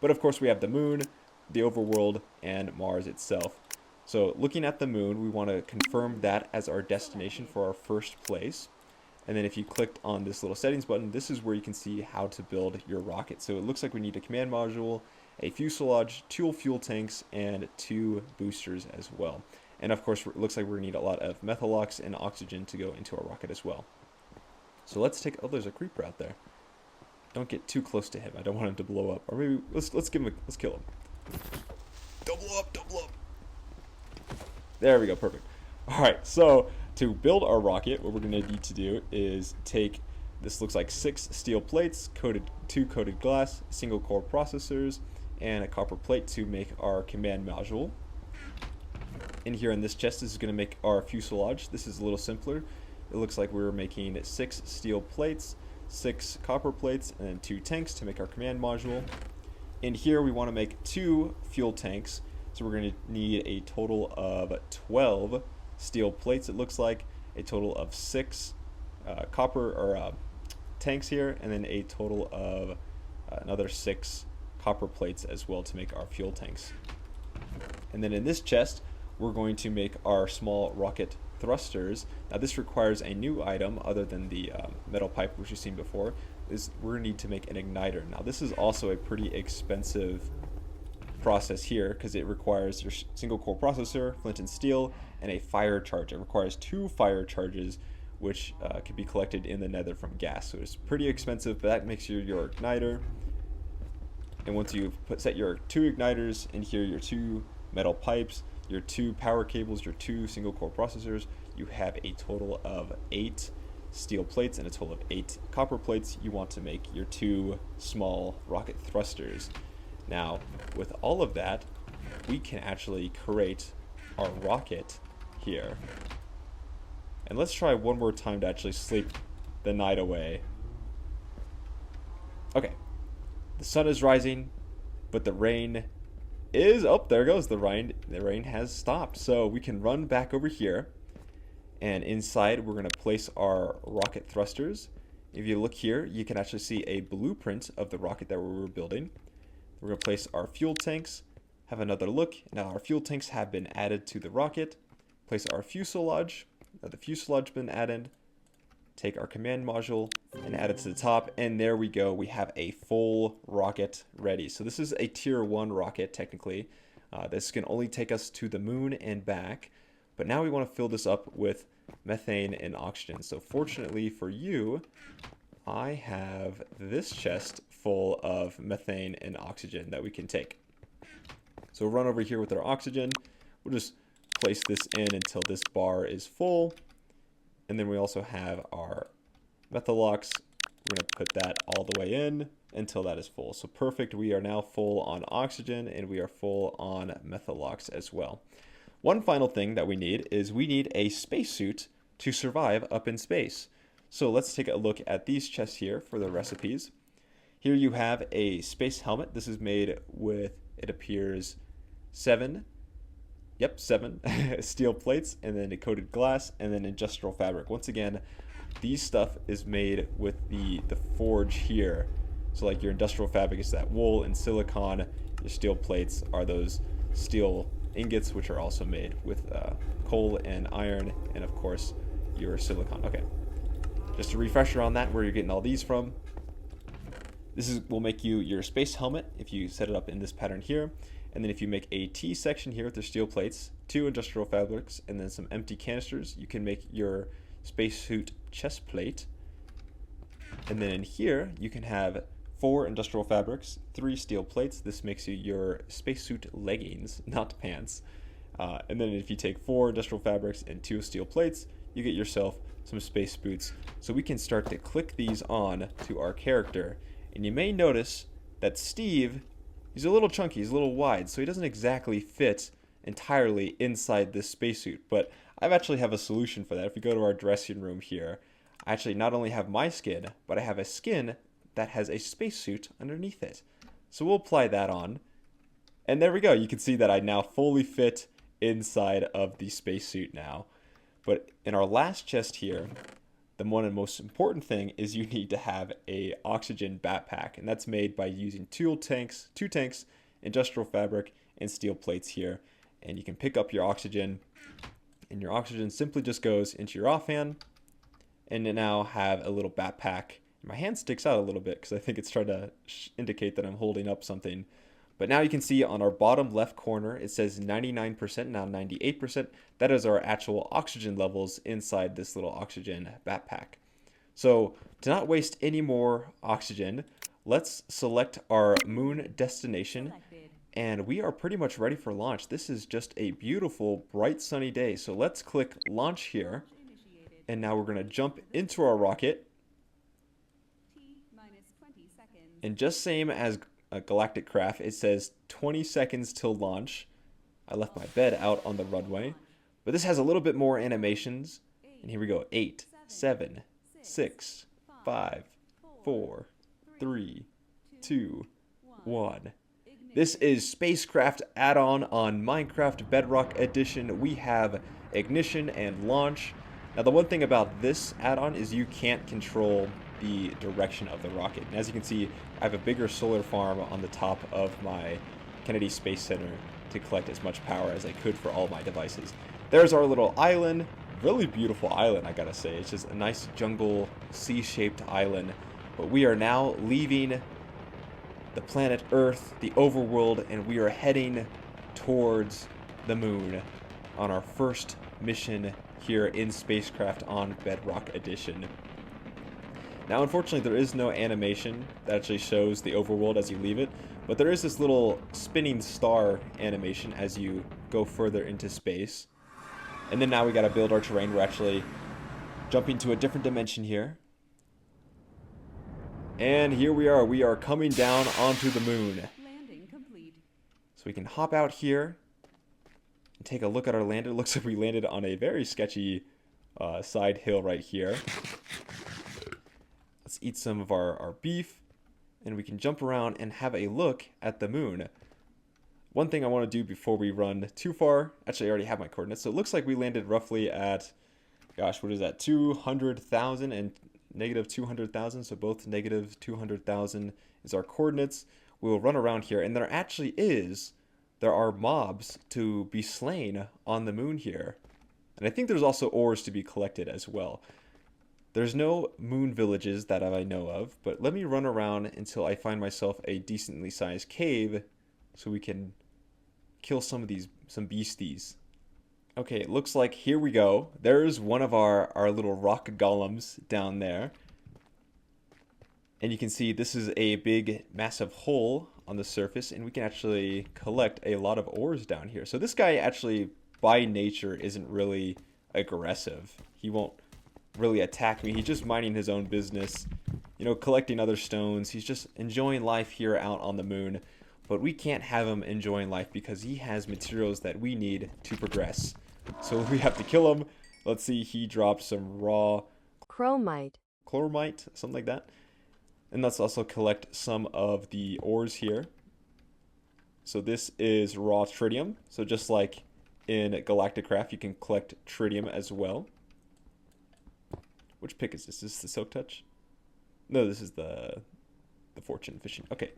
But of course we have the moon, the overworld, and Mars itself. So looking at the moon, we want to confirm that as our destination for our first place. And then if you clicked on this little settings button, this is where you can see how to build your rocket. So it looks like we need a command module, a fuselage, 2 fuel tanks, and 2 boosters as well. And of course, it looks like we're going to need a lot of methalox and oxygen to go into our rocket as well. So let's take, oh, there's a creeper out there. Don't get too close to him. I don't want him to blow up. Or maybe, let's kill him. Don't blow up, don't blow up. There we go, perfect. All right, so to build our rocket, what we're going to need to do is take, this looks like 6 steel plates, 2 coated glass, single core processors, and a copper plate to make our command module. In here in this chest, this is going to make our fuselage. This is a little simpler. It looks like we're making 6 steel plates, 6 copper plates, and then 2 tanks to make our command module. In here, we want to make 2 fuel tanks. So we're going to need a total of 12 steel plates, it looks like, a total of 6 copper or tanks here, and then a total of another 6 copper plates as well to make our fuel tanks. And then in this chest, we're going to make our small rocket thrusters. Now this requires a new item other than the metal pipe which you've seen before. We're going to need to make an igniter. Now this is also a pretty expensive process here because it requires your single core processor, flint and steel, and a fire charge. It requires 2 fire charges which can be collected in the nether from gas. So it's pretty expensive, but that makes you your igniter. And once you've set your 2 igniters in here, your 2 metal pipes, your 2 power cables, your 2 single core processors, you have a total of 8 steel plates and a total of 8 copper plates. You want to make your 2 small rocket thrusters. Now, with all of that, we can actually create our rocket here. And let's try one more time to actually sleep the night away. Okay, the sun is rising, but the rain is, oh, there goes the rain. The rain has stopped. So we can run back over here, and inside we're going to place our rocket thrusters. If you look here, you can actually see a blueprint of the rocket that we were building. We're going to place our fuel tanks, have another look. Now our fuel tanks have been added to the rocket. Place our fuselage. Now the fuselage been added. Take our command module and add it to the top. And there we go. We have a full rocket ready. So this is a tier 1 rocket technically. This can only take us to the moon and back. But now we want to fill this up with methane and oxygen. So fortunately for you, I have this chest full of methane and oxygen that we can take. So we'll run over here with our oxygen. We'll just place this in until this bar is full. And then we also have our methalox. We're going to put that all the way in until that is full. So perfect. We are now full on oxygen and we are full on methalox as well. One final thing that we need is we need a spacesuit to survive up in space. So let's take a look at these chests here for the recipes. Here you have a space helmet. This is made with, it appears, 7 steel plates, and then a coated glass, and then industrial fabric. Once again, these stuff is made with the forge here. So like your industrial fabric is that wool and silicon. Your steel plates are those steel ingots, which are also made with coal and iron, and of course your silicon. Okay, just a refresher on that, where you're getting all these from. This will make you your space helmet if you set it up in this pattern here. And then if you make a T section here with the steel plates, 2 industrial fabrics, and then some empty canisters, you can make your spacesuit chest plate. And then in here, you can have 4 industrial fabrics, 3 steel plates. This makes you your spacesuit leggings, not pants. And then if you take 4 industrial fabrics and 2 steel plates, you get yourself some space boots. So we can start to click these on to our character. And you may notice that Steve, he's a little chunky, he's a little wide, so he doesn't exactly fit entirely inside this spacesuit. But I actually have a solution for that. If we go to our dressing room here, I actually not only have my skin, but I have a skin that has a spacesuit underneath it. So we'll apply that on. And there we go. You can see that I now fully fit inside of the spacesuit now. But in our last chest here, the one and most important thing is you need to have a oxygen backpack. And that's made by using 2 tanks, industrial fabric, and steel plates here. And you can pick up your oxygen. And your oxygen simply just goes into your offhand. And you now have a little backpack. My hand sticks out a little bit because I think it's trying to indicate that I'm holding up something. But now you can see on our bottom left corner, it says 99%, now 98%. That is our actual oxygen levels inside this little oxygen backpack. So to not waste any more oxygen, let's select our moon destination. And we are pretty much ready for launch. This is just a beautiful, bright, sunny day. So let's click launch here. And now we're going to jump into our rocket. And just same as a galactic craft, it says 20 seconds till launch. I left my bed out on the runway. But this has a little bit more animations. And here we go. 8, 7, 6, 5, 4, 3, 2, 1. This is Spacecraft add-on on Minecraft Bedrock Edition. We have ignition and launch. Now the one thing about this add-on is you can't control the direction of the rocket. And as you can see, I have a bigger solar farm on the top of my Kennedy Space Center to collect as much power as I could for all my devices. There's our little island. Really beautiful island, I gotta say. It's just a nice jungle, C-shaped island. But we are now leaving the planet Earth, the overworld, and we are heading towards the moon on our first mission here in Spacecraft on Bedrock Edition. Now, unfortunately, there is no animation that actually shows the overworld as you leave it, but there is this little spinning star animation as you go further into space. And then now we gotta build our terrain. We're actually jumping to a different dimension here. And here we are. We are coming down onto the moon. Landing complete. So we can hop out here and take a look at our land. It looks like we landed on a very sketchy side hill right here. Let's eat some of our beef, and we can jump around and have a look at the moon. One thing I want to do before we run too far, actually I already have my coordinates, so it looks like we landed roughly at, gosh, what is that, 200,000 and negative 200,000, so both negative 200,000 is our coordinates. We will run around here, and there are mobs to be slain on the moon here. And I think there's also ores to be collected as well. There's no moon villages that I know of, but let me run around until I find myself a decently sized cave so we can kill some beasties. Okay, it looks like here we go. There's one of our little rock golems down there. And you can see this is a big, massive hole on the surface, and we can actually collect a lot of ores down here. So this guy actually, by nature, isn't really aggressive. He won't really attack me. He's just minding his own business, you know, collecting other stones. He's just enjoying life here out on the moon. But we can't have him enjoying life because he has materials that we need to progress. So we have to kill him. Let's see, he dropped some raw chromite, something like that. And let's also collect some of the ores here. So this is raw tritium. So just like in Galacticraft, you can collect tritium as well. Which pick is this? Is this the Silk Touch? No, this is the Fortune Fishing. Okay.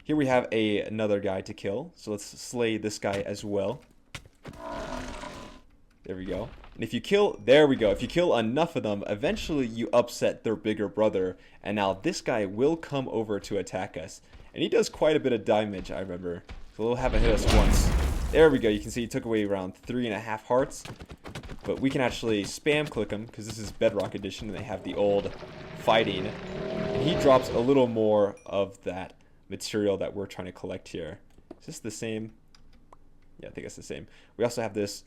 Here we have another guy to kill. So let's slay this guy as well. There we go. And if you kill, there we go. If you kill enough of them, eventually you upset their bigger brother. And now this guy will come over to attack us. And he does quite a bit of damage, I remember. So So we'll have it hit us once. There we go. You can see it took away around 3.5 hearts. But we can actually spam click them because this is Bedrock Edition and they have the old fighting. And he drops a little more of that material that we're trying to collect here. Is this the same? Yeah, I think it's the same. We also have this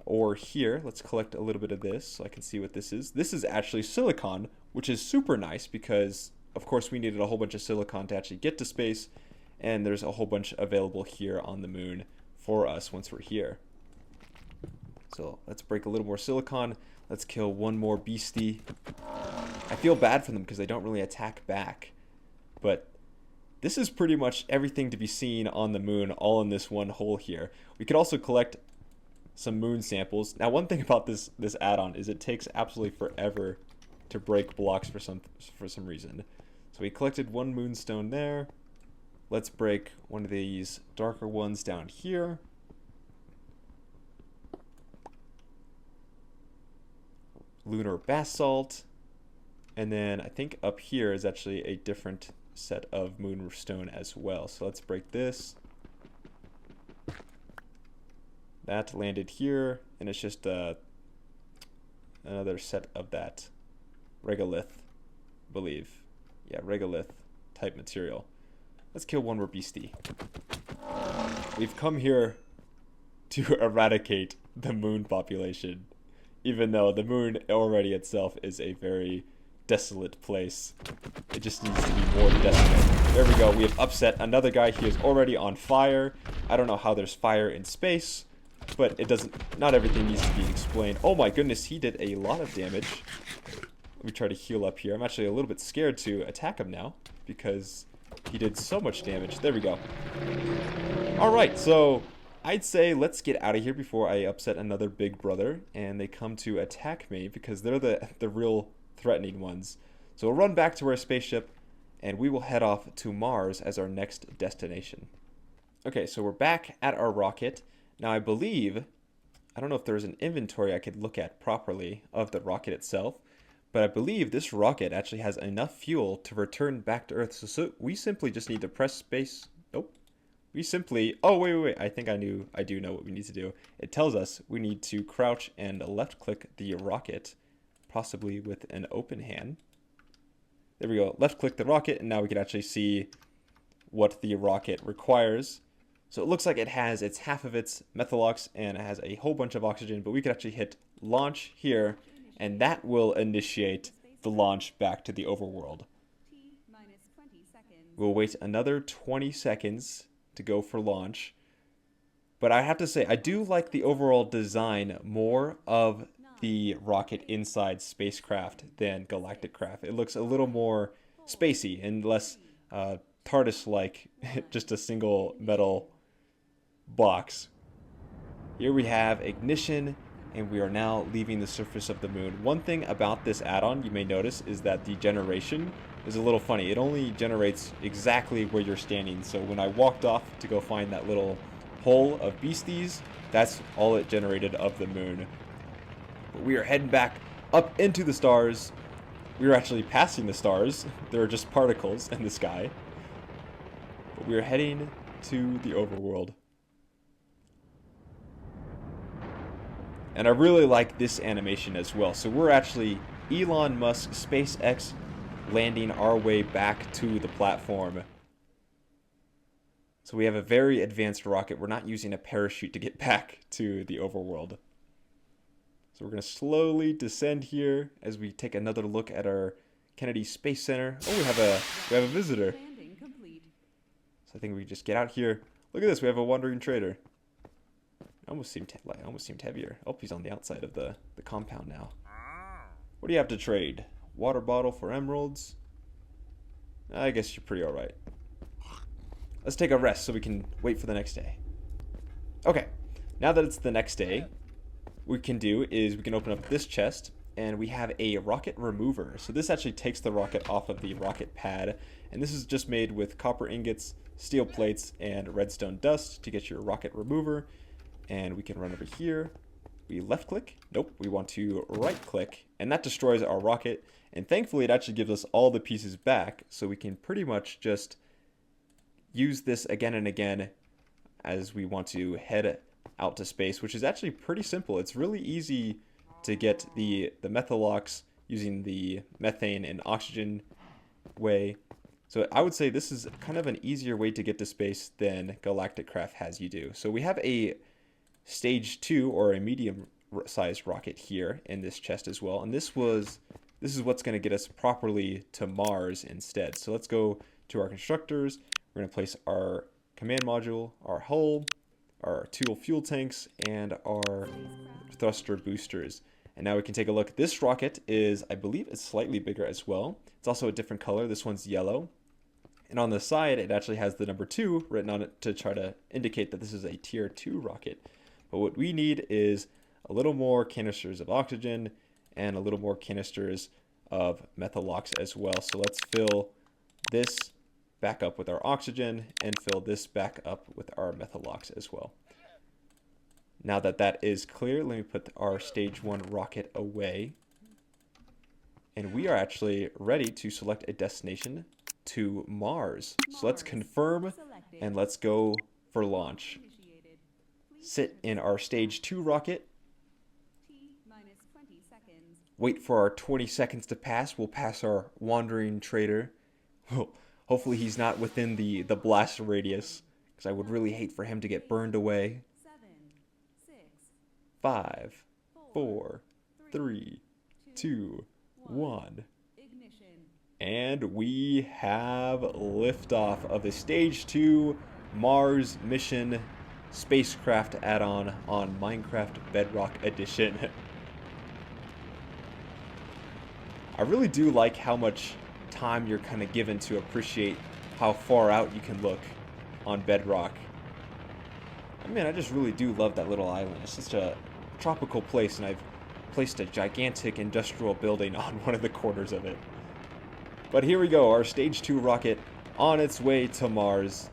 ore here. Let's collect a little bit of this so I can see what this is. This is actually silicon, which is super nice because, of course, we needed a whole bunch of silicon to actually get to space. And there's a whole bunch available here on the moon for us once we're here. So let's break a little more silicon. Let's kill one more beastie. I feel bad for them because they don't really attack back. But this is pretty much everything to be seen on the moon, all in this one hole here. We could also collect some moon samples. Now, one thing about this add-on is it takes absolutely forever to break blocks for some reason. So we collected one moonstone there. Let's break one of these darker ones down here. Lunar basalt. And then I think up here is actually a different set of moonstone as well. So let's break this. That landed here, and it's just another set of that regolith, I believe. Yeah, regolith type material. Let's kill one more beastie. We've come here to eradicate the moon population, even though the moon already itself is a very desolate place. It just needs to be more desolate. There we go. We have upset another guy. He is already on fire. I don't know how there's fire in space, but it doesn't. Not everything needs to be explained. Oh my goodness, he did a lot of damage. Let me try to heal up here. I'm actually a little bit scared to attack him now because he did so much damage. There we go. Alright, so I'd say let's get out of here before I upset another big brother and they come to attack me because they're the real threatening ones. So we'll run back to our spaceship and we will head off to Mars as our next destination. Okay, so we're back at our rocket. Now I believe, I don't know if there's an inventory I could look at properly of the rocket itself, but I believe this rocket actually has enough fuel to return back to Earth. So we simply just need to press space. Nope. We simply, oh wait, I think I do know what we need to do. It tells us we need to crouch and left click the rocket, possibly with an open hand. There we go, left click the rocket, and now we can actually see what the rocket requires. So it looks like it has half of its methalox and it has a whole bunch of oxygen, but we could actually hit launch here, and that will initiate the launch back to the overworld. We'll wait another 20 seconds to go for launch. But I have to say, I do like the overall design more of the rocket inside spacecraft than galactic craft. It looks a little more spacey and less TARDIS-like, just a single metal box. Here we have ignition, and we are now leaving the surface of the moon. One thing about this add-on you may notice is that the generation is a little funny. It only generates exactly where you're standing. So when I walked off to go find that little hole of beasties, that's all it generated of the moon. But we are heading back up into the stars. We are actually passing the stars. There are just particles in the sky. But we are heading to the overworld. And I really like this animation as well. So we're actually Elon Musk SpaceX landing our way back to the platform. So we have a very advanced rocket. We're not using a parachute to get back to the overworld. So we're going to slowly descend here as we take another look at our Kennedy Space Center. Oh, we have a visitor. So I think we just get out here. Look at this. We have a wandering trader. Almost seemed heavier. Oh, he's on the outside of the compound now. What do you have to trade? Water bottle for emeralds. I guess you're pretty alright. Let's take a rest so we can wait for the next day. Okay, now that it's the next day, what we can do is we can open up this chest and we have a rocket remover. So this actually takes the rocket off of the rocket pad, and this is just made with copper ingots, steel plates, and redstone dust to get your rocket remover. And we can run over here. We left click. Nope, we want to right click, and that destroys our rocket. And thankfully it actually gives us all the pieces back, so we can pretty much just use this again and again as we want to head out to space, which is actually pretty simple. It's really easy to get the methalox using the methane and oxygen way. So I would say this is kind of an easier way to get to space than Galactic Craft has you do. So we have a stage 2 or a medium sized rocket here in this chest as well. And this is what's going to get us properly to Mars instead. So let's go to our constructors. We're going to place our command module, our hull, our 2 fuel tanks, and our thruster boosters. And now we can take a look. This rocket is, I believe, it's slightly bigger as well. It's also a different color. This one's yellow. And on the side, it actually has the number 2 written on it to try to indicate that this is a tier 2 rocket. But what we need is a little more canisters of oxygen and a little more canisters of methalox as well. So let's fill this back up with our oxygen and fill this back up with our methalox as well. Now that that is clear, let me put our stage 1 rocket away. And we are actually ready to select a destination to Mars. So let's confirm and let's go for launch. Sit in our stage 2 rocket. Wait for our 20 seconds to pass. We'll pass our wandering trader. Hopefully he's not within the blast radius, because I would really hate for him to get burned away. 5, 4, 3, 2, 1. And we have liftoff of the Stage 2 Mars mission spacecraft add-on on Minecraft Bedrock Edition. I really do like how much time you're kind of given to appreciate how far out you can look on Bedrock. I mean, I just really do love that little island. It's such a tropical place, and I've placed a gigantic industrial building on one of the corners of it. But here we go, our Stage 2 rocket on its way to Mars.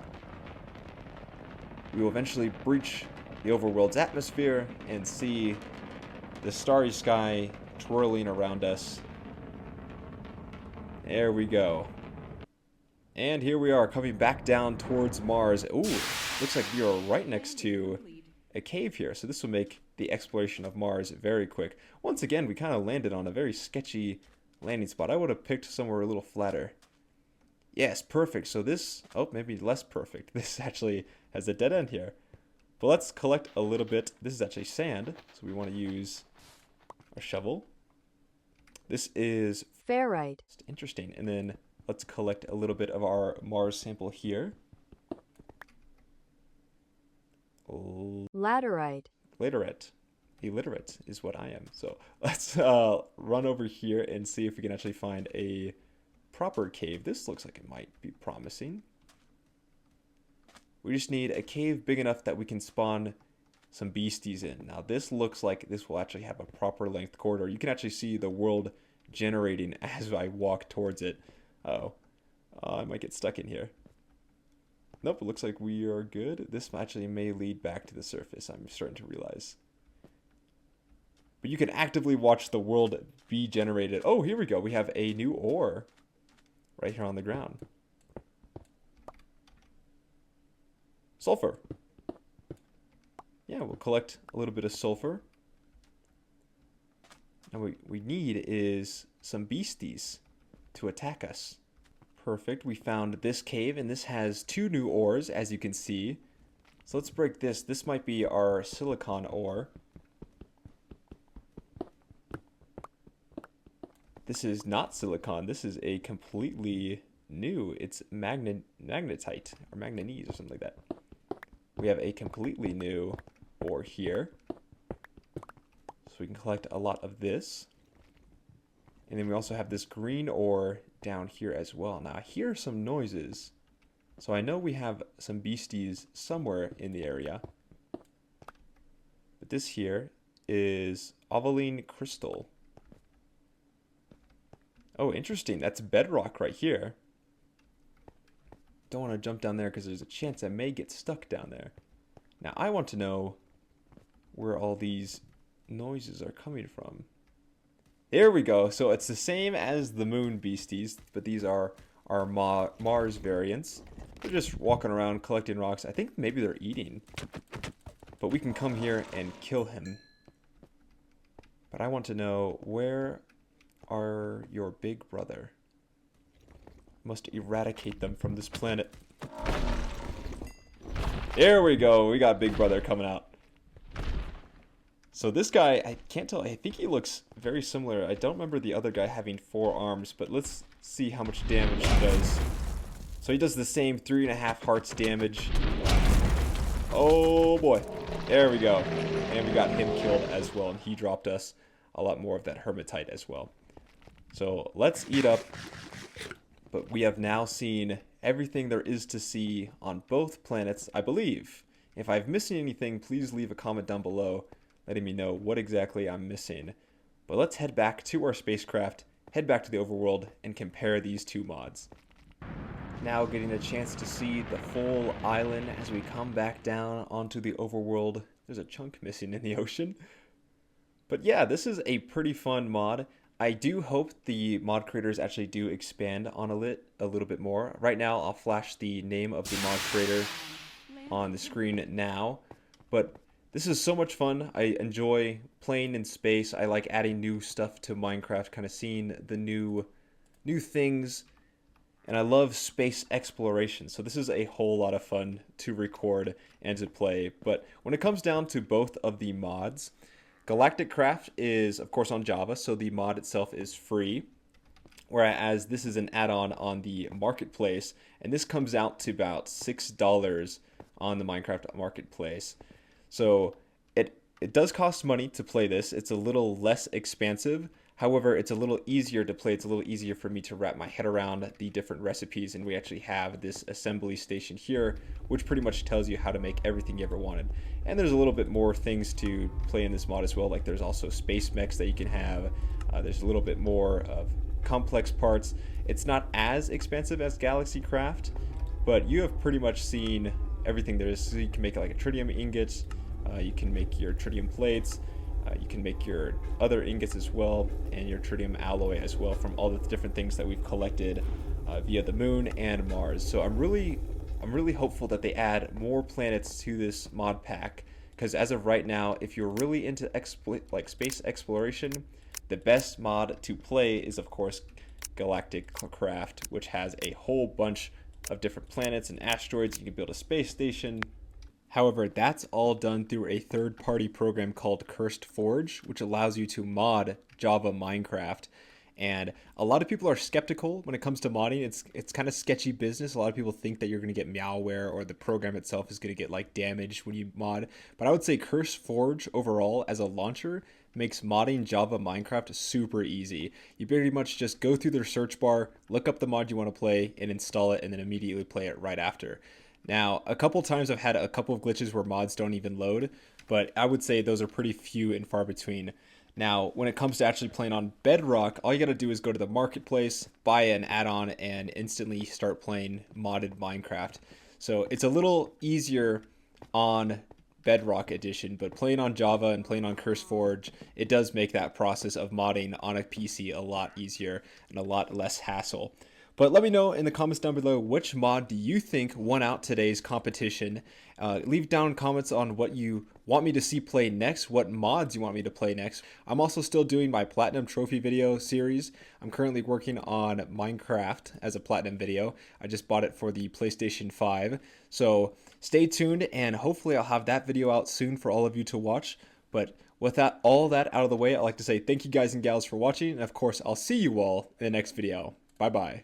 We will eventually breach the overworld's atmosphere and see the starry sky twirling around us. There we go. And here we are, coming back down towards Mars. Ooh, looks like we are right next to a cave here, so this will make the exploration of Mars very quick. Once again, we kind of landed on a very sketchy landing spot. I would have picked somewhere a little flatter. Yes, perfect. So this, oh, maybe less perfect. This actually has a dead end here. But let's collect a little bit. This is actually sand, so we want to use a shovel. This is ferrite. Interesting. And then let's collect a little bit of our Mars sample here. Laterite. Laterite. Illiterate is what I am. So let's run over here and see if we can actually find a proper cave. This looks like it might be promising. We just need a cave big enough that we can spawn some beasties in. Now this looks like this will actually have a proper length corridor. You can actually see the world generating as I walk towards it. I might get stuck in here. Nope, it looks like we are good. This actually may lead back to the surface, I'm starting to realize. But you can actively watch the world be generated. Oh, here we go. We have a new ore right here on the ground. Sulfur. Yeah, we'll collect a little bit of sulfur. And what we need is some beasties to attack us. Perfect. We found this cave, and this has 2 new ores, as you can see. So let's break this. This might be our silicon ore. This is not silicon. This is a completely new. It's magnetite or manganese or something like that. We have a completely new ore here. So we can collect a lot of this. And then we also have this green ore down here as well. Now I hear some noises. So I know we have some beasties somewhere in the area. But this here is Ovaline crystal. Oh, interesting. That's bedrock right here. Don't want to jump down there because there's a chance I may get stuck down there. Now, I want to know where all these noises are coming from. There we go. So it's the same as the moon beasties, but these are our Mars variants. They're just walking around collecting rocks. I think maybe they're eating. But we can come here and kill him. But I want to know, where are your big brother? Must eradicate them from this planet. There we go. We got big brother coming out. So this guy, I can't tell. I think he looks very similar. I don't remember the other guy having 4 arms, but let's see how much damage he does. So he does the same 3.5 hearts damage. Oh boy. There we go. And we got him killed as well, and he dropped us a lot more of that hematite as well. So let's eat up. But we have now seen everything there is to see on both planets, I believe. If I've missed anything, please leave a comment down below letting me know what exactly I'm missing. But let's head back to our spacecraft, head back to the overworld, and compare these two mods. Now getting a chance to see the full island as we come back down onto the overworld. There's a chunk missing in the ocean. But yeah, this is a pretty fun mod. I do hope the mod creators actually do expand on it a little bit more. Right now, I'll flash the name of the mod creator on the screen now. But this is so much fun. I enjoy playing in space. I like adding new stuff to Minecraft, kind of seeing the new things. And I love space exploration. So this is a whole lot of fun to record and to play. But when it comes down to both of the mods, Galactic Craft is, of course, on Java, so the mod itself is free. Whereas this is an add-on on the marketplace, and this comes out to about $6 on the Minecraft marketplace. So it does cost money to play this. It's a little less expansive. However, it's a little easier to play. It's a little easier for me to wrap my head around the different recipes, and we actually have this assembly station here, which pretty much tells you how to make everything you ever wanted. And there's a little bit more things to play in this mod as well, like there's also space mechs that you can have. There's a little bit more of complex parts. It's not as expensive as Galaxy Craft, but you have pretty much seen everything there is. So you can make like a tritium ingot, you can make your tritium plates, you can make your other ingots as well, and your tritium alloy as well from all the different things that we've collected via the moon and Mars. So I'm really hopeful that they add more planets to this mod pack, because as of right now, if you're really into space exploration, the best mod to play is of course Galactic Craft, which has a whole bunch of different planets and asteroids. You can build a space station. However, that's all done through a third-party program called Cursed Forge, which allows you to mod Java Minecraft. And a lot of people are skeptical when it comes to modding. It's kind of sketchy business. A lot of people think that you're going to get malware, or the program itself is going to get like damaged when you mod. But I would say Cursed Forge overall as a launcher makes modding Java Minecraft super easy. You pretty much just go through their search bar, look up the mod you want to play, and install it, and then immediately play it right after. Now, a couple times I've had a couple of glitches where mods don't even load, but I would say those are pretty few and far between. Now, when it comes to actually playing on Bedrock, all you gotta do is go to the marketplace, buy an add-on, and instantly start playing modded Minecraft. So it's a little easier on Bedrock Edition, but playing on Java and playing on CurseForge, it does make that process of modding on a PC a lot easier and a lot less hassle. But let me know in the comments down below, which mod do you think won out today's competition? Leave down comments on what you want me to see play next, what mods you want me to play next. I'm also still doing my Platinum Trophy video series. I'm currently working on Minecraft as a Platinum video. I just bought it for the PlayStation 5. So stay tuned, and hopefully I'll have that video out soon for all of you to watch. But with all that out of the way, I'd like to say thank you guys and gals for watching, and of course I'll see you all in the next video. Bye-bye.